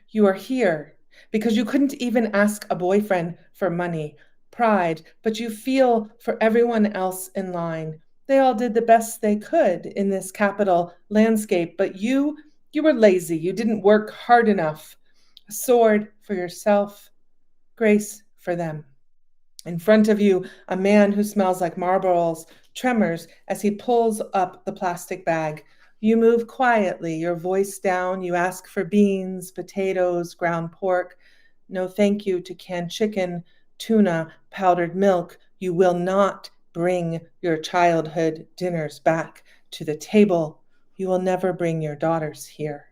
You are here because you couldn't even ask a boyfriend for money, pride, but you feel for everyone else in line. They all did the best they could in this capital landscape, but you were lazy. You didn't work hard enough. A sword for yourself, grace for them. In front of you, a man who smells like Marlboros tremors as he pulls up the plastic bag. You move quietly, your voice down. You ask for beans, potatoes, ground pork. No thank you to canned chicken, tuna, powdered milk. You will not bring your childhood dinners back to the table. You will never bring your daughters here.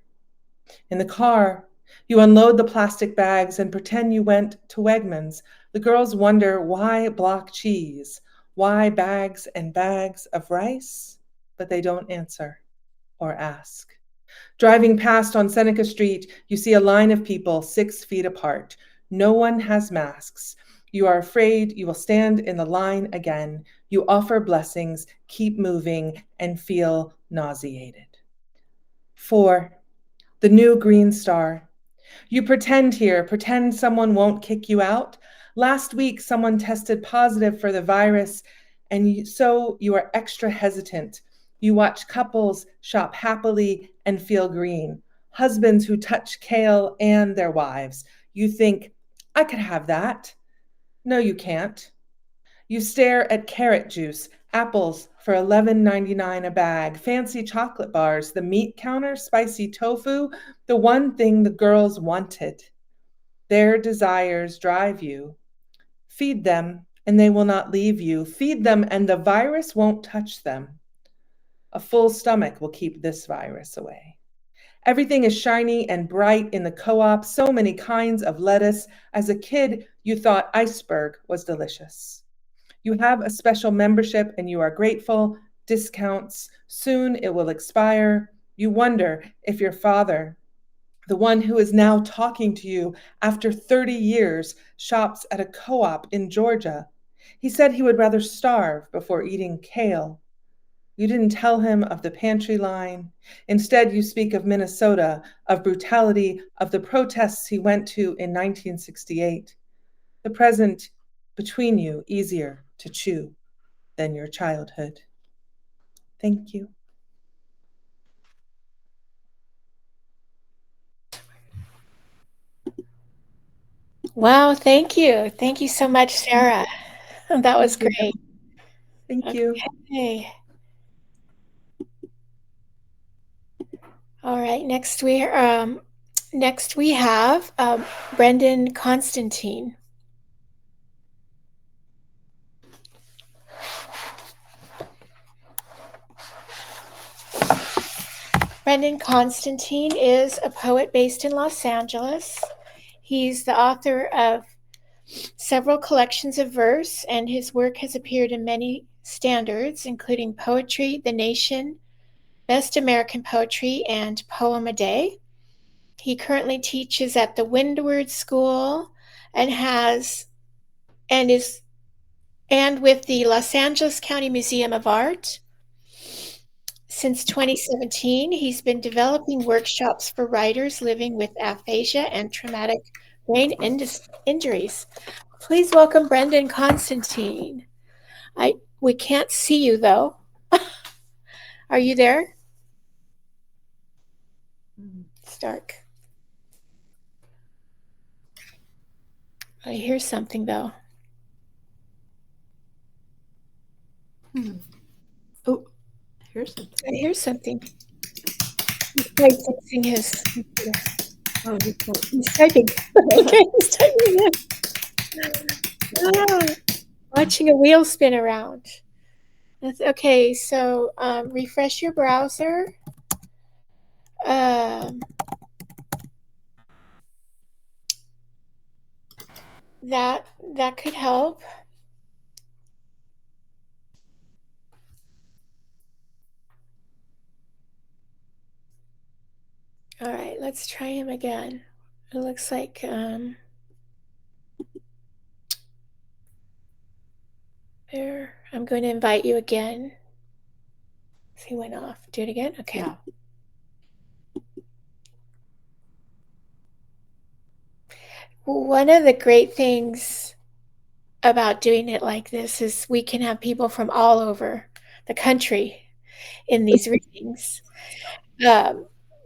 In the car, you unload the plastic bags and pretend you went to Wegmans. The girls wonder why block cheese, why bags and bags of rice, but they don't answer or ask. Driving past on Seneca Street, you see a line of people 6 feet apart. No one has masks. You are afraid you will stand in the line again. You offer blessings, keep moving, and feel nauseated. 4, the new green star. You pretend here, pretend someone won't kick you out. Last week, someone tested positive for the virus, and so you are extra hesitant. You watch couples shop happily and feel green. Husbands who touch kale and their wives. You think, I could have that. No, you can't. You stare at carrot juice, apples for $11.99 a bag, fancy chocolate bars, the meat counter, spicy tofu, the one thing the girls wanted. Their desires drive you. Feed them, and they will not leave you. Feed them, and the virus won't touch them. A full stomach will keep this virus away. Everything is shiny and bright in the co-op, so many kinds of lettuce. As a kid, you thought iceberg was delicious. You have a special membership and you are grateful. Discounts. Soon it will expire. You wonder if your father, the one who is now talking to you after 30 years, shops at a co-op in Georgia. He said he would rather starve before eating kale. You didn't tell him of the pantry line. Instead, you speak of Minnesota, of brutality, of the protests he went to in 1968. The present between you easier to chew than your childhood. Thank you. Wow, thank you. Thank you so much, Sarah. That was great. Thank you. Okay. All right, next we have Brendan Constantine. Brendan Constantine is a poet based in Los Angeles. He's the author of several collections of verse, and his work has appeared in many standards, including Poetry, The Nation, Best American Poetry, and Poem a Day. He currently teaches at the Windward School and with the Los Angeles County Museum of Art. Since 2017, he's been developing workshops for writers living with aphasia and traumatic brain injuries. Please welcome Brendan Constantine. We can't see you though. Are you there? It's dark. I hear something though. Oh, I hear something. I hear something. He's probably fixing his computer. Oh, He's typing. Okay, he's typing in. Ah, watching a wheel spin around. That's okay. So refresh your browser. That could help. All right, let's try him again. It looks like there. I'm going to invite you again. He went off. Do it again. Okay. Yeah. One of the great things about doing it like this is we can have people from all over the country in these readings.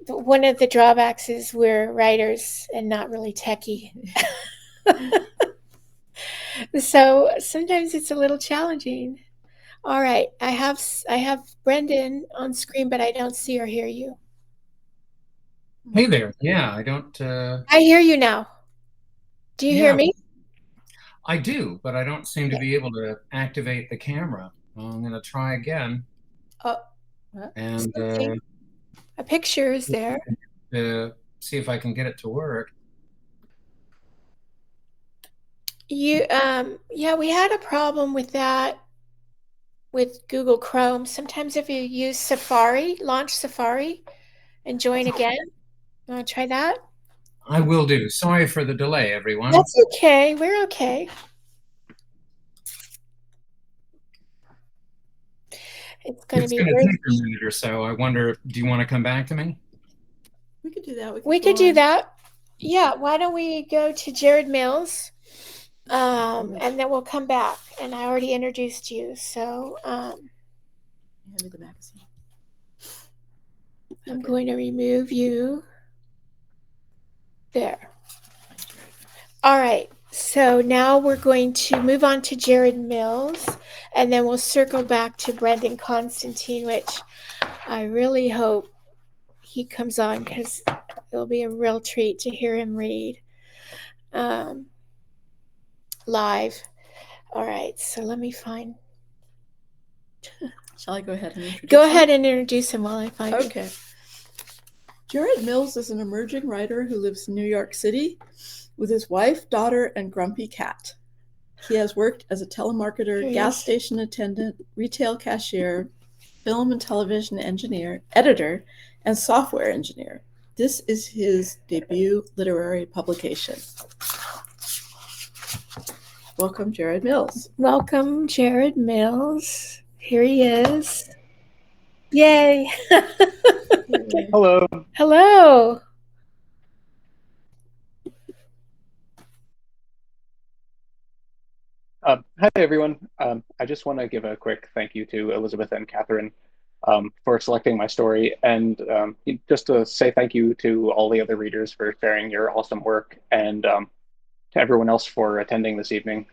One of the drawbacks is we're writers and not really techie. So sometimes it's a little challenging. All right, I have Brendan on screen, but I don't see or hear you. Hey there. Yeah, I don't. I hear you now. Do you hear me? I do, but I don't seem to be able to activate the camera. Well, I'm going to try again. Oh, and a picture is there. See if I can get it to work. Yeah, we had a problem with that with Google Chrome. Sometimes if you use Safari, launch Safari and join again. You want to try that? I will do. Sorry for the delay, everyone. That's okay. We're okay. It's going to take a minute or so. I wonder, do you want to come back to me? We could do that. We could do that. Yeah. Why don't we go to Jared Mills? And then we'll come back. And I already introduced you. So hand me the magazine. I'm going to remove you. There. All right. So now we're going to move on to Jared Mills, and then we'll circle back to Brendan Constantine, which I really hope he comes on because it'll be a real treat to hear him read live. All right. So let me find. Shall I go ahead and introduce him? Go ahead and introduce him while I find him. Okay. Jared Mills is an emerging writer who lives in New York City with his wife, daughter, and grumpy cat. He has worked as a telemarketer, gas station attendant, retail cashier, film and television engineer, editor, and software engineer. This is his debut literary publication. Welcome, Jared Mills. Welcome, Jared Mills. Here he is. Yay. Hello. Hello. Hi, everyone. I just want to give a quick thank you to Elizabeth and Kathryn for selecting my story, and just to say thank you to all the other readers for sharing your awesome work, and to everyone else for attending this evening.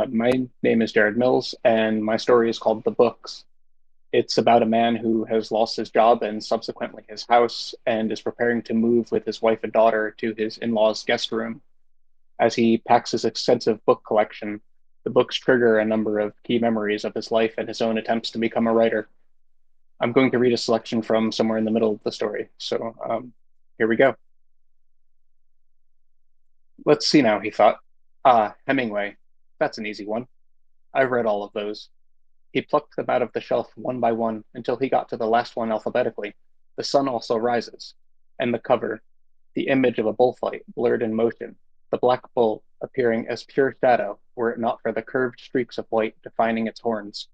My name is Jared Mills, and my story is called The Books. It's about a man who has lost his job and subsequently his house, and is preparing to move with his wife and daughter to his in-laws' guest room. As he packs his extensive book collection, the books trigger a number of key memories of his life and his own attempts to become a writer. I'm going to read a selection from somewhere in the middle of the story, so here we go. Let's see now, he thought. Hemingway. That's an easy one. I've read all of those. He plucked them out of the shelf one by one until he got to the last one alphabetically. The Sun Also Rises. And the cover, the image of a bullfight blurred in motion, the black bull appearing as pure shadow were it not for the curved streaks of white defining its horns.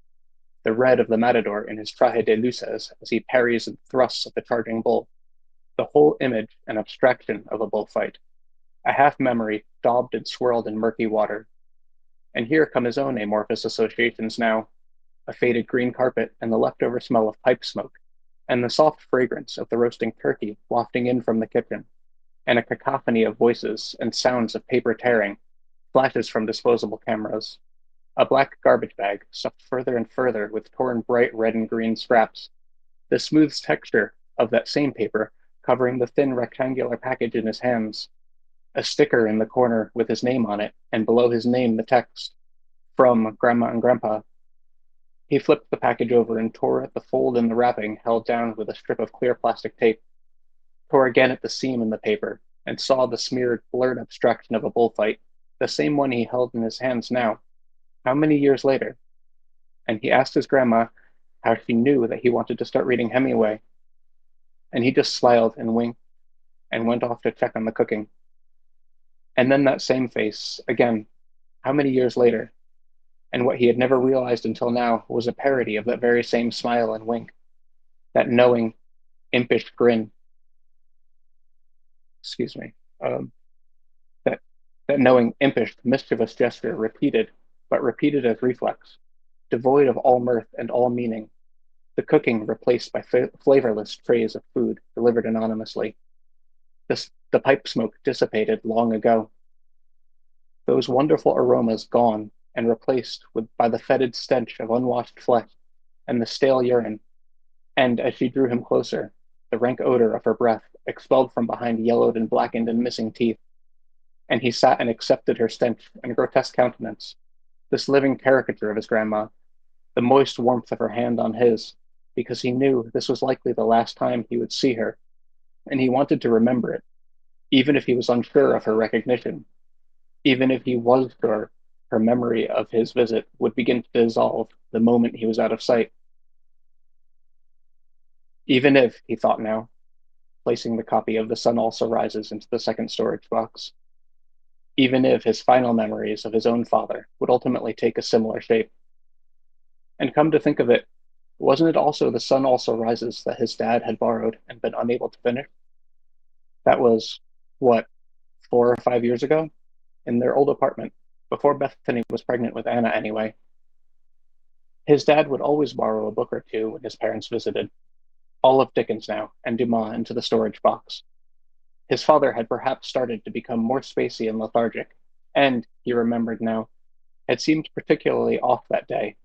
The red of the matador in his traje de luces as he parries and thrusts at the charging bull. The whole image an abstraction of a bullfight. A half-memory daubed and swirled in murky water. And here come his own amorphous associations now. A faded green carpet and the leftover smell of pipe smoke. and the soft fragrance of the roasting turkey wafting in from the kitchen, and a cacophony of voices and sounds of paper tearing, flashes from disposable cameras, a black garbage bag stuffed further and further with torn bright red and green scraps, the smooth texture of that same paper covering the thin rectangular package in his hands, a sticker in the corner with his name on it, and below his name the text, "From Grandma and Grandpa." He flipped the package over and tore at the fold in the wrapping held down with a strip of clear plastic tape, tore again at the seam in the paper, and saw the smeared, blurred abstraction of a bullfight, the same one he held in his hands now. How many years later? And he asked his grandma how she knew that he wanted to start reading Hemingway. And he just smiled and winked and went off to check on the cooking. And then that same face, again, how many years later? And what he had never realized until now was a parody of that very same smile and wink, that knowing, impish grin. Excuse me. That knowing, impish, mischievous gesture repeated, but repeated as reflex, devoid of all mirth and all meaning. The cooking replaced by flavorless trays of food delivered anonymously. The pipe smoke dissipated long ago. Those wonderful aromas gone and replaced by the fetid stench of unwashed flesh and the stale urine, and as she drew him closer, the rank odor of her breath expelled from behind yellowed and blackened and missing teeth. And he sat and accepted her stench and grotesque countenance, this living caricature of his grandma, the moist warmth of her hand on his, because he knew this was likely the last time he would see her, and he wanted to remember it, even if he was unsure of her recognition, even if he was sure her memory of his visit would begin to dissolve the moment he was out of sight. Even if, he thought now, placing the copy of The Sun Also Rises into the second storage box, even if his final memories of his own father would ultimately take a similar shape. And come to think of it, wasn't it also The Sun Also Rises that his dad had borrowed and been unable to finish? That was, what, 4 or 5 years ago? In their old apartment, before Bethany was pregnant with Anna anyway. His dad would always borrow a book or two when his parents visited, all of Dickens now, and Dumas into the storage box. His father had perhaps started to become more spacey and lethargic, and, he remembered now, had seemed particularly off that day,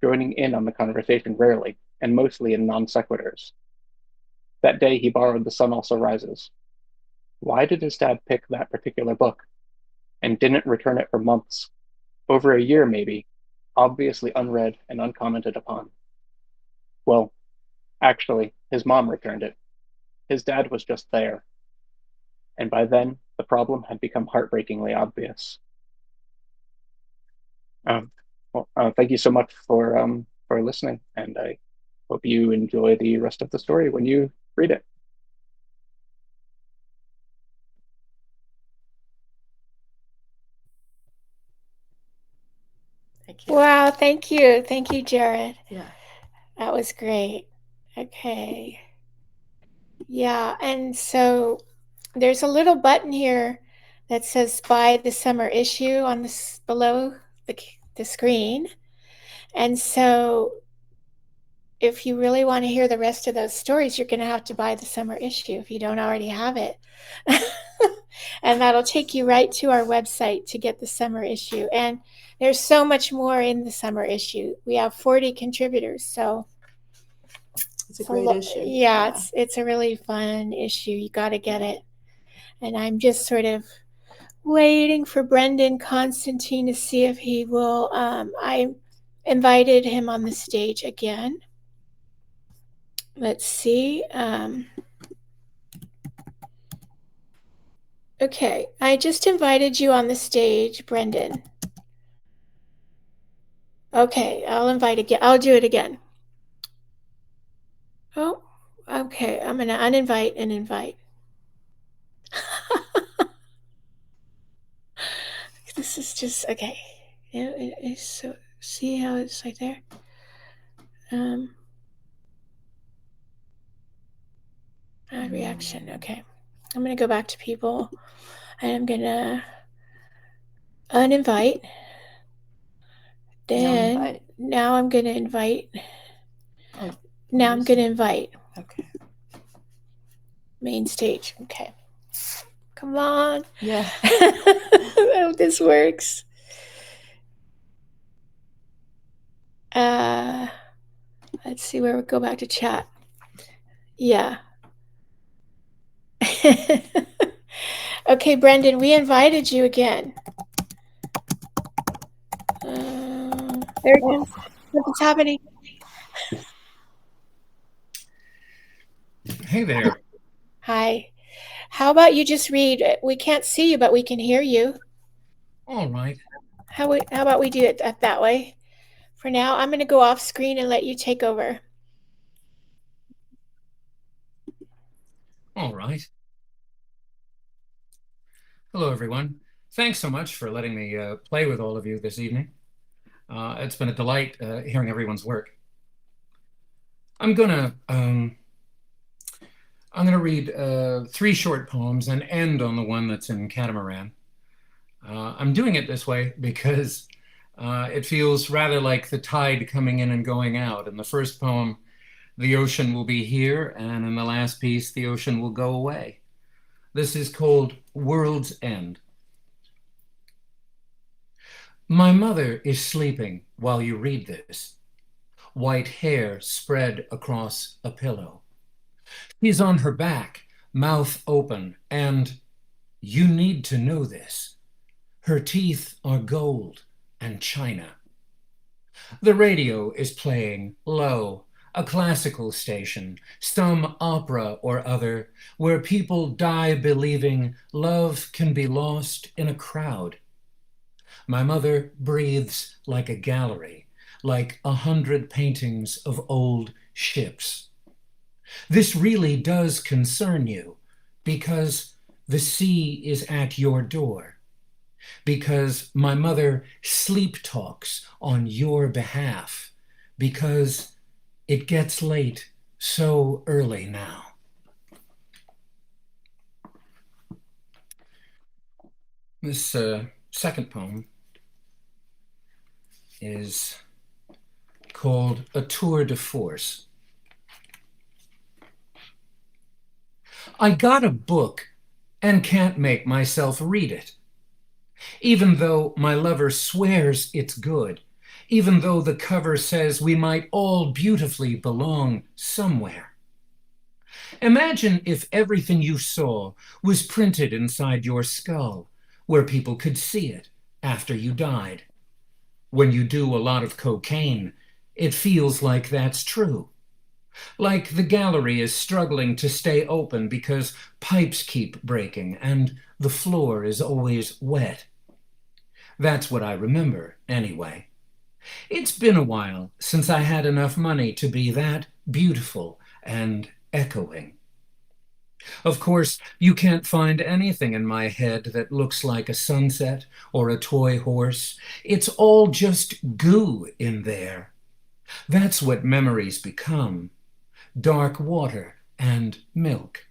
joining in on the conversation rarely, and mostly in non sequiturs. That day he borrowed The Sun Also Rises. Why did his dad pick that particular book? And didn't return it for months, over a year maybe, obviously unread and uncommented upon. Well, actually, his mom returned it. His dad was just there. And by then, the problem had become heartbreakingly obvious. Thank you so much for listening, and I hope you enjoy the rest of the story when you read it. Thank you. Wow, thank you. Thank you, Jared. Yeah. That was great. Okay. Yeah, and so there's a little button here that says buy the summer issue on this below the screen. And so if you really want to hear the rest of those stories, you're going to have to buy the summer issue if you don't already have it. And that'll take you right to our website to get the summer issue. And there's so much more in the summer issue. We have 40 contributors, so it's a great issue. Yeah, it's a really fun issue. You got to get it. And I'm just sort of waiting for Brendan Constantine to see if he will. I invited him on the stage again. Let's see. Okay, I just invited you on the stage, Brendan. Okay, I'll invite again. I'll do it again. Oh, okay. I'm going to uninvite and invite. This is just, okay. So, see how it's like there? Reaction. Okay. I'm going to go back to people and I'm going to uninvite. Then now I'm going to invite. Oh, now I'm going to invite. Okay. Main stage. Okay. Come on. Yeah. I hope this works. Let's see where we go back to chat. Yeah. Okay, Brendan, we invited you again. There he comes. What's happening? Hey there. Hi. How about you just read? We can't see you, but we can hear you. All right. How about we do it that way? For now, I'm going to go off screen and let you take over. All right. Hello, everyone. Thanks so much for letting me play with all of you this evening. It's been a delight hearing everyone's work. I'm gonna read 3 short poems and end on the one that's in Catamaran. I'm doing it this way because it feels rather like the tide coming in and going out. In the first poem, the ocean will be here, and in the last piece, the ocean will go away. This is called World's End. My mother is sleeping while you read this. White hair spread across a pillow. She's on her back, mouth open, and you need to know this. Her teeth are gold and china. The radio is playing low, a classical station, some opera or other, where people die believing love can be lost in a crowd. My mother breathes like a gallery, like 100 paintings of old ships. This really does concern you, because the sea is at your door, because my mother sleep talks on your behalf, because it gets late so early now. This second poem is called A Tour de Force. I got a book and can't make myself read it. Even though my lover swears it's good, even though the cover says we might all beautifully belong somewhere. Imagine if everything you saw was printed inside your skull, where people could see it after you died. When you do a lot of cocaine, it feels like that's true. Like the gallery is struggling to stay open because pipes keep breaking and the floor is always wet. That's what I remember, anyway. It's been a while since I had enough money to be that beautiful and echoing. Of course, you can't find anything in my head that looks like a sunset or a toy horse. It's all just goo in there. That's what memories become. Dark water and milk.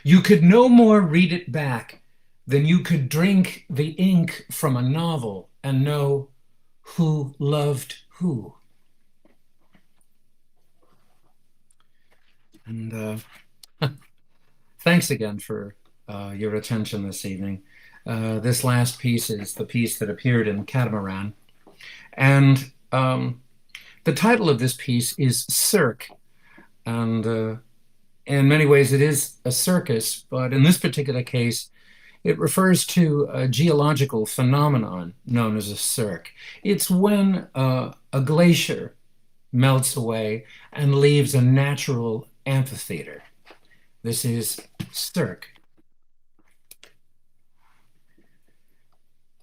You could no more read it back than you could drink the ink from a novel and know who loved who. And thanks again for your attention this evening. This last piece is the piece that appeared in Catamaran. And the title of this piece is Cirque. And in many ways it is a circus, but in this particular case, it refers to a geological phenomenon known as a cirque. It's when a glacier melts away and leaves a natural amphitheater. This is Cirque.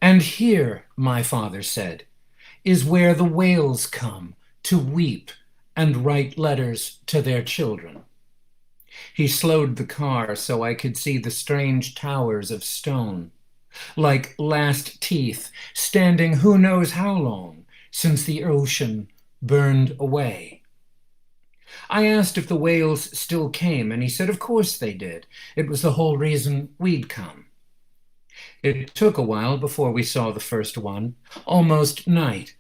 And here, my father said, is where the whales come to weep and write letters to their children. He slowed the car so I could see the strange towers of stone, like last teeth, standing who knows how long since the ocean burned away. I asked if the whales still came, and he said of course they did. It was the whole reason we'd come. It took a while before we saw the first one, almost night.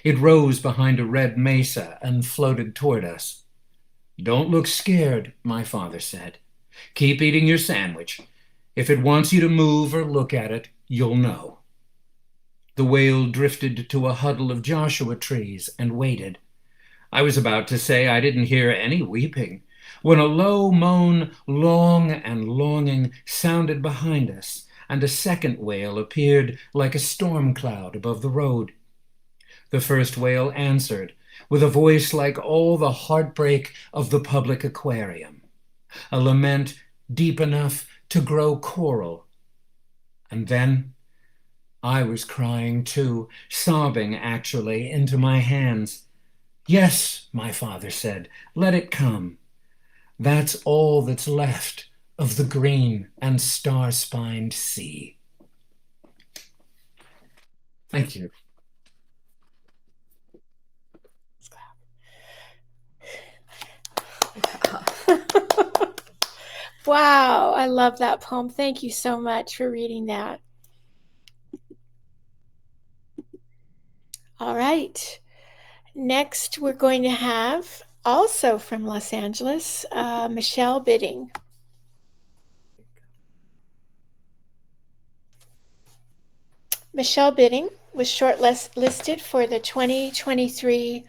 It rose behind a red mesa and floated toward us. Don't look scared, my father said. Keep eating your sandwich. If it wants you to move or look at it, you'll know. The whale drifted to a huddle of Joshua trees and waited. I was about to say I didn't hear any weeping, when a low moan, long and longing, sounded behind us, and a second whale appeared like a storm cloud above the road. The first whale answered, with a voice like all the heartbreak of the public aquarium, a lament deep enough to grow choral. And then I was crying too, sobbing actually into my hands. Yes, my father said, let it come. That's all that's left of the green and star-spined sea. Thank you. Wow, I love that poem. Thank you so much for reading that. All right. Next, we're going to have, also from Los Angeles, Michelle Bidding. Michelle Bidding was shortlisted for the 2023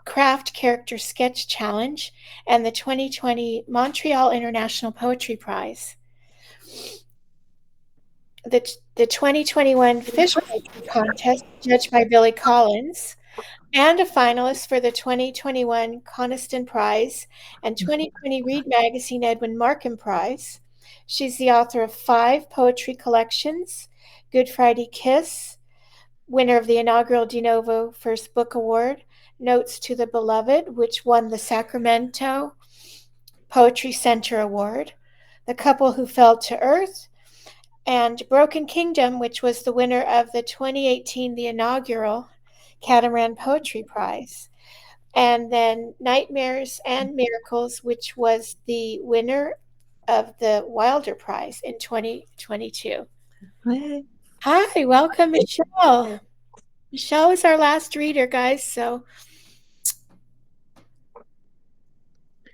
Craft Character Sketch Challenge and the 2020 Montreal International Poetry Prize. The 2021 Fish Poetry Contest, judged by Billy Collins, and a finalist for the 2021 Constantine Prize and 2020 Read Magazine Edwin Markham Prize. She's the author of 5 poetry collections, Good Friday Kiss, winner of the inaugural De Novo First Book Award, Notes to the Beloved, which won the Sacramento Poetry Center Award, The Couple Who Fell to Earth, and Broken Kingdom, which was the winner of the 2018, the inaugural Catamaran Poetry Prize. And then Nightmares and Miracles, which was the winner of the Wilder Prize in 2022. Hi, welcome, Michelle. Michelle is our last reader, guys, so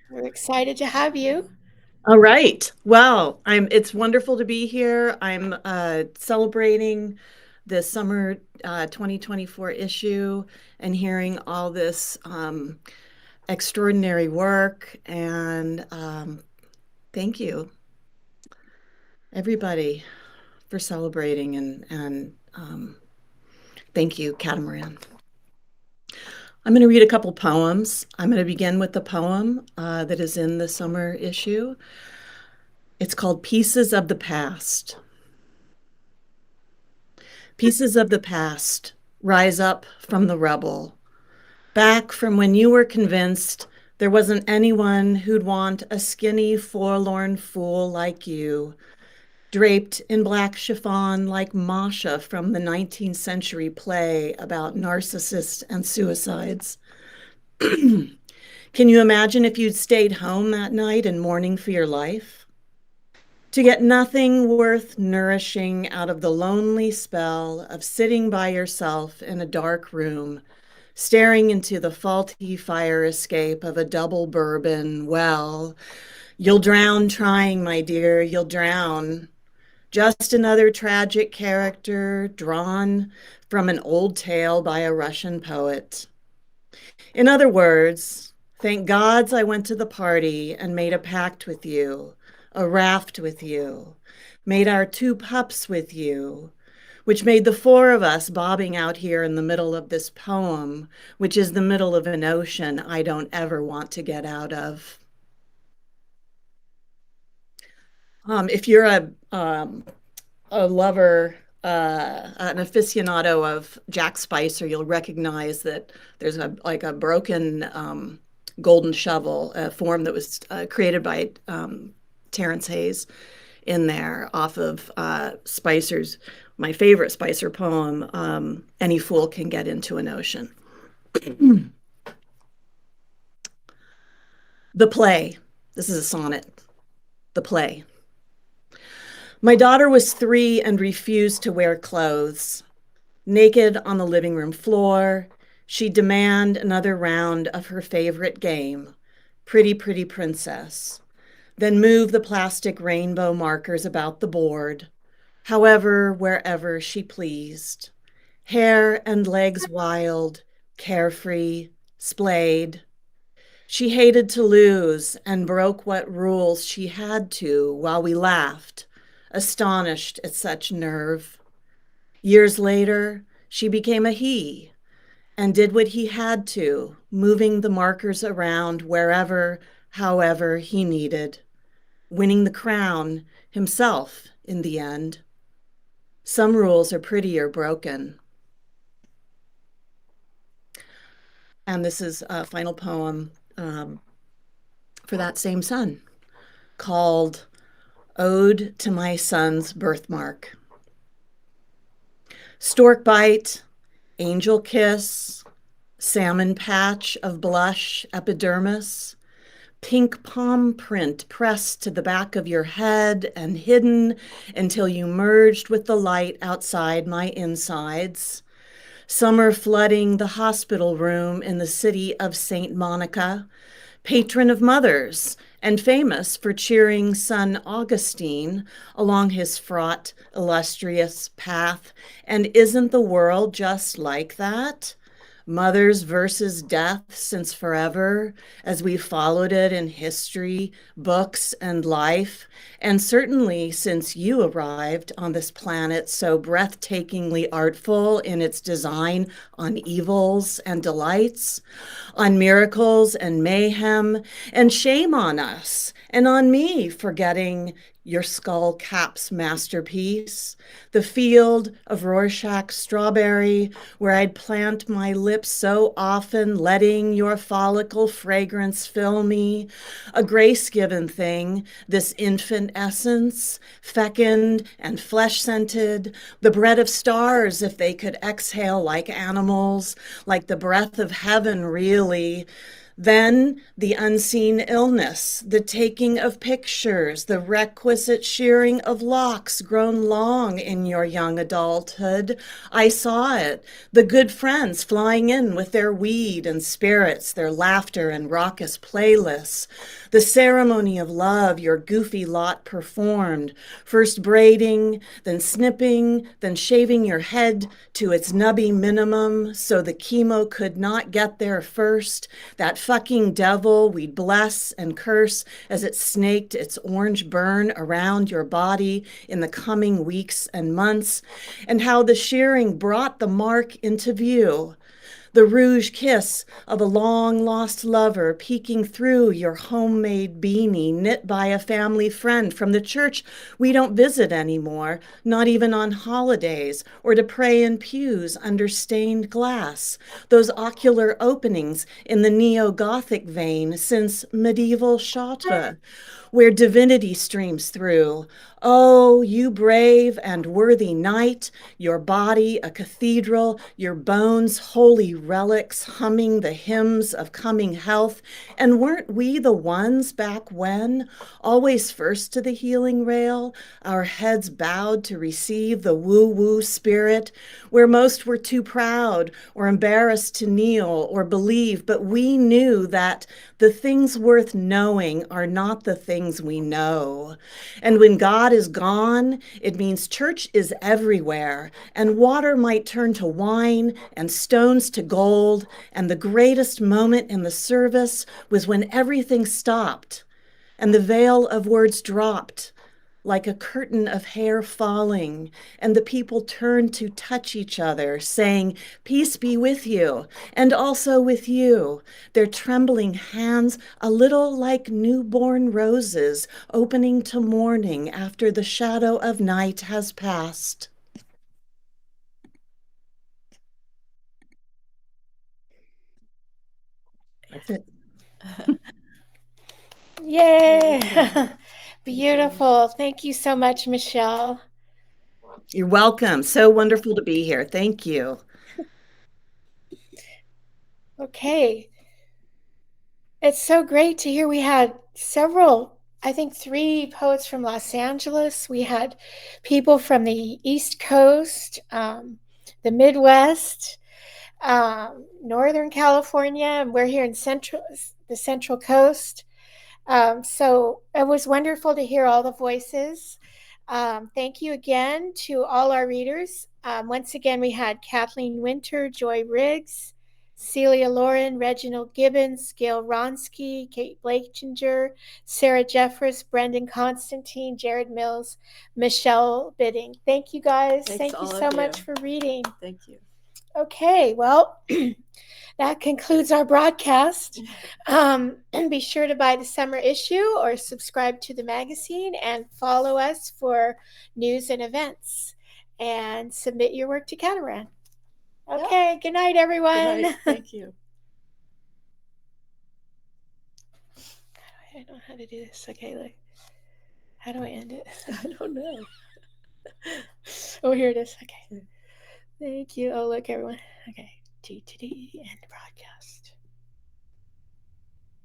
we're excited to have you. All right. Well, it's wonderful to be here. I'm celebrating the summer 2024 issue and hearing all this extraordinary work. And thank you, everybody, for celebrating. And thank you, Catamaran. I'm going to read a couple poems. I'm going to begin with the poem that is in the summer issue. It's called Pieces of the Past. Pieces of the past rise up from the rubble, back from when you were convinced there wasn't anyone who'd want a skinny, forlorn fool like you, draped in black chiffon like Masha from the 19th century play about narcissists and suicides. Can you imagine if you'd stayed home that night in mourning for your life? To get nothing worth nourishing out of the lonely spell of sitting by yourself in a dark room, staring into the faulty fire escape of a double bourbon, well, you'll drown trying, my dear, you'll drown. Just another tragic character drawn from an old tale by a Russian poet. In other words, thank gods I went to the party and made a pact with you, a raft with you, made our 2 pups with you, which made the 4 of us bobbing out here in the middle of this poem, which is the middle of an ocean I don't ever want to get out of. If you're a lover, an aficionado of Jack Spicer, you'll recognize that there's a broken golden shovel, a form that was created by Terrence Hayes in there off of Spicer's, my favorite Spicer poem, Any Fool Can Get Into an Ocean. The play. This is a sonnet. The play. My daughter was 3 and refused to wear clothes. Naked on the living room floor, she'd demand another round of her favorite game, Pretty, pretty princess. Then move the plastic rainbow markers about the board, however, wherever she pleased. Hair and legs wild, carefree, splayed. She hated to lose and broke what rules she had to while we laughed, astonished at such nerve. Years later, she became a he and did what he had to, moving the markers around wherever, however he needed, winning the crown himself in the end. Some rules are prettier broken. And this is a final poem for that same son, called Ode to My Son's Birthmark. Stork bite, angel kiss, salmon patch of blush epidermis, pink palm print pressed to the back of your head and hidden until you merged with the light outside my insides. Summer flooding the hospital room in the city of St. Monica, patron of mothers and famous for cheering son Augustine along his fraught, illustrious path. And isn't the world just like that? Mothers versus death since forever, as we followed it in history, books, and life, and certainly since you arrived on this planet so breathtakingly artful in its design on evils and delights, on miracles and mayhem, and shame on us, and on me for getting your skull cap's masterpiece, the field of Rorschach strawberry, where I'd plant my lips so often, letting your follicle fragrance fill me, a grace-given thing, this infant essence, fecund and flesh-scented, the bread of stars if they could exhale like animals, like the breath of heaven, really. Then the unseen illness, the taking of pictures, the requisite shearing of locks grown long in your young adulthood. I saw it. The good friends flying in with their weed and spirits, their laughter and raucous playlists. The ceremony of love your goofy lot performed, first braiding, then snipping, then shaving your head to its nubby minimum so the chemo could not get there first. That fucking devil we'd bless and curse as it snaked its orange burn around your body in the coming weeks and months, and how the shearing brought the mark into view. The rouge kiss of a long-lost lover peeking through your homemade beanie knit by a family friend from the church we don't visit anymore, not even on holidays, or to pray in pews under stained glass. Those ocular openings in the neo-Gothic vein since medieval Chartres, where divinity streams through. Oh, you brave and worthy knight, your body a cathedral, your bones holy relics humming the hymns of coming health. And weren't we the ones back when, always first to the healing rail, our heads bowed to receive the woo-woo spirit, where most were too proud or embarrassed to kneel or believe, but we knew that the things worth knowing are not the things we know. And when God is gone, it means church is everywhere, and water might turn to wine and stones to gold, and the greatest moment in the service was when everything stopped and the veil of words dropped like a curtain of hair falling, and the people turned to touch each other, saying, "Peace be with you, and also with you," their trembling hands a little like newborn roses opening to morning after the shadow of night has passed. That's it. Yay! Beautiful. Thank you so much, Michelle. You're welcome. So wonderful to be here. Thank you. Okay. It's so great to hear we had several, I think 3 poets from Los Angeles. We had people from the East Coast, the Midwest, Northern California, and we're here in the Central Coast. So it was wonderful to hear all the voices. Thank you again to all our readers. Once again, we had Kathleen Winter, Joy Riggs, Celia Lawren, Reginald Gibbons, Gail Wronsky, Kate Blakinger, Sarah Jefferis, Brendan Constantine, Jared Mills, Michelle Bidding. Thank you guys. Thanks Thank you all so of you. much for reading. Thank you. Okay, well, that concludes our broadcast. And be sure to buy the summer issue or subscribe to the magazine and follow us for news and events. And submit your work to Catamaran. Okay, Good night, everyone. Good night. Thank you. I don't know how to do this. Okay, look. How do I end it? I don't know. Oh, here it is. Okay. Thank you. Oh, look, everyone. Okay. T end broadcast.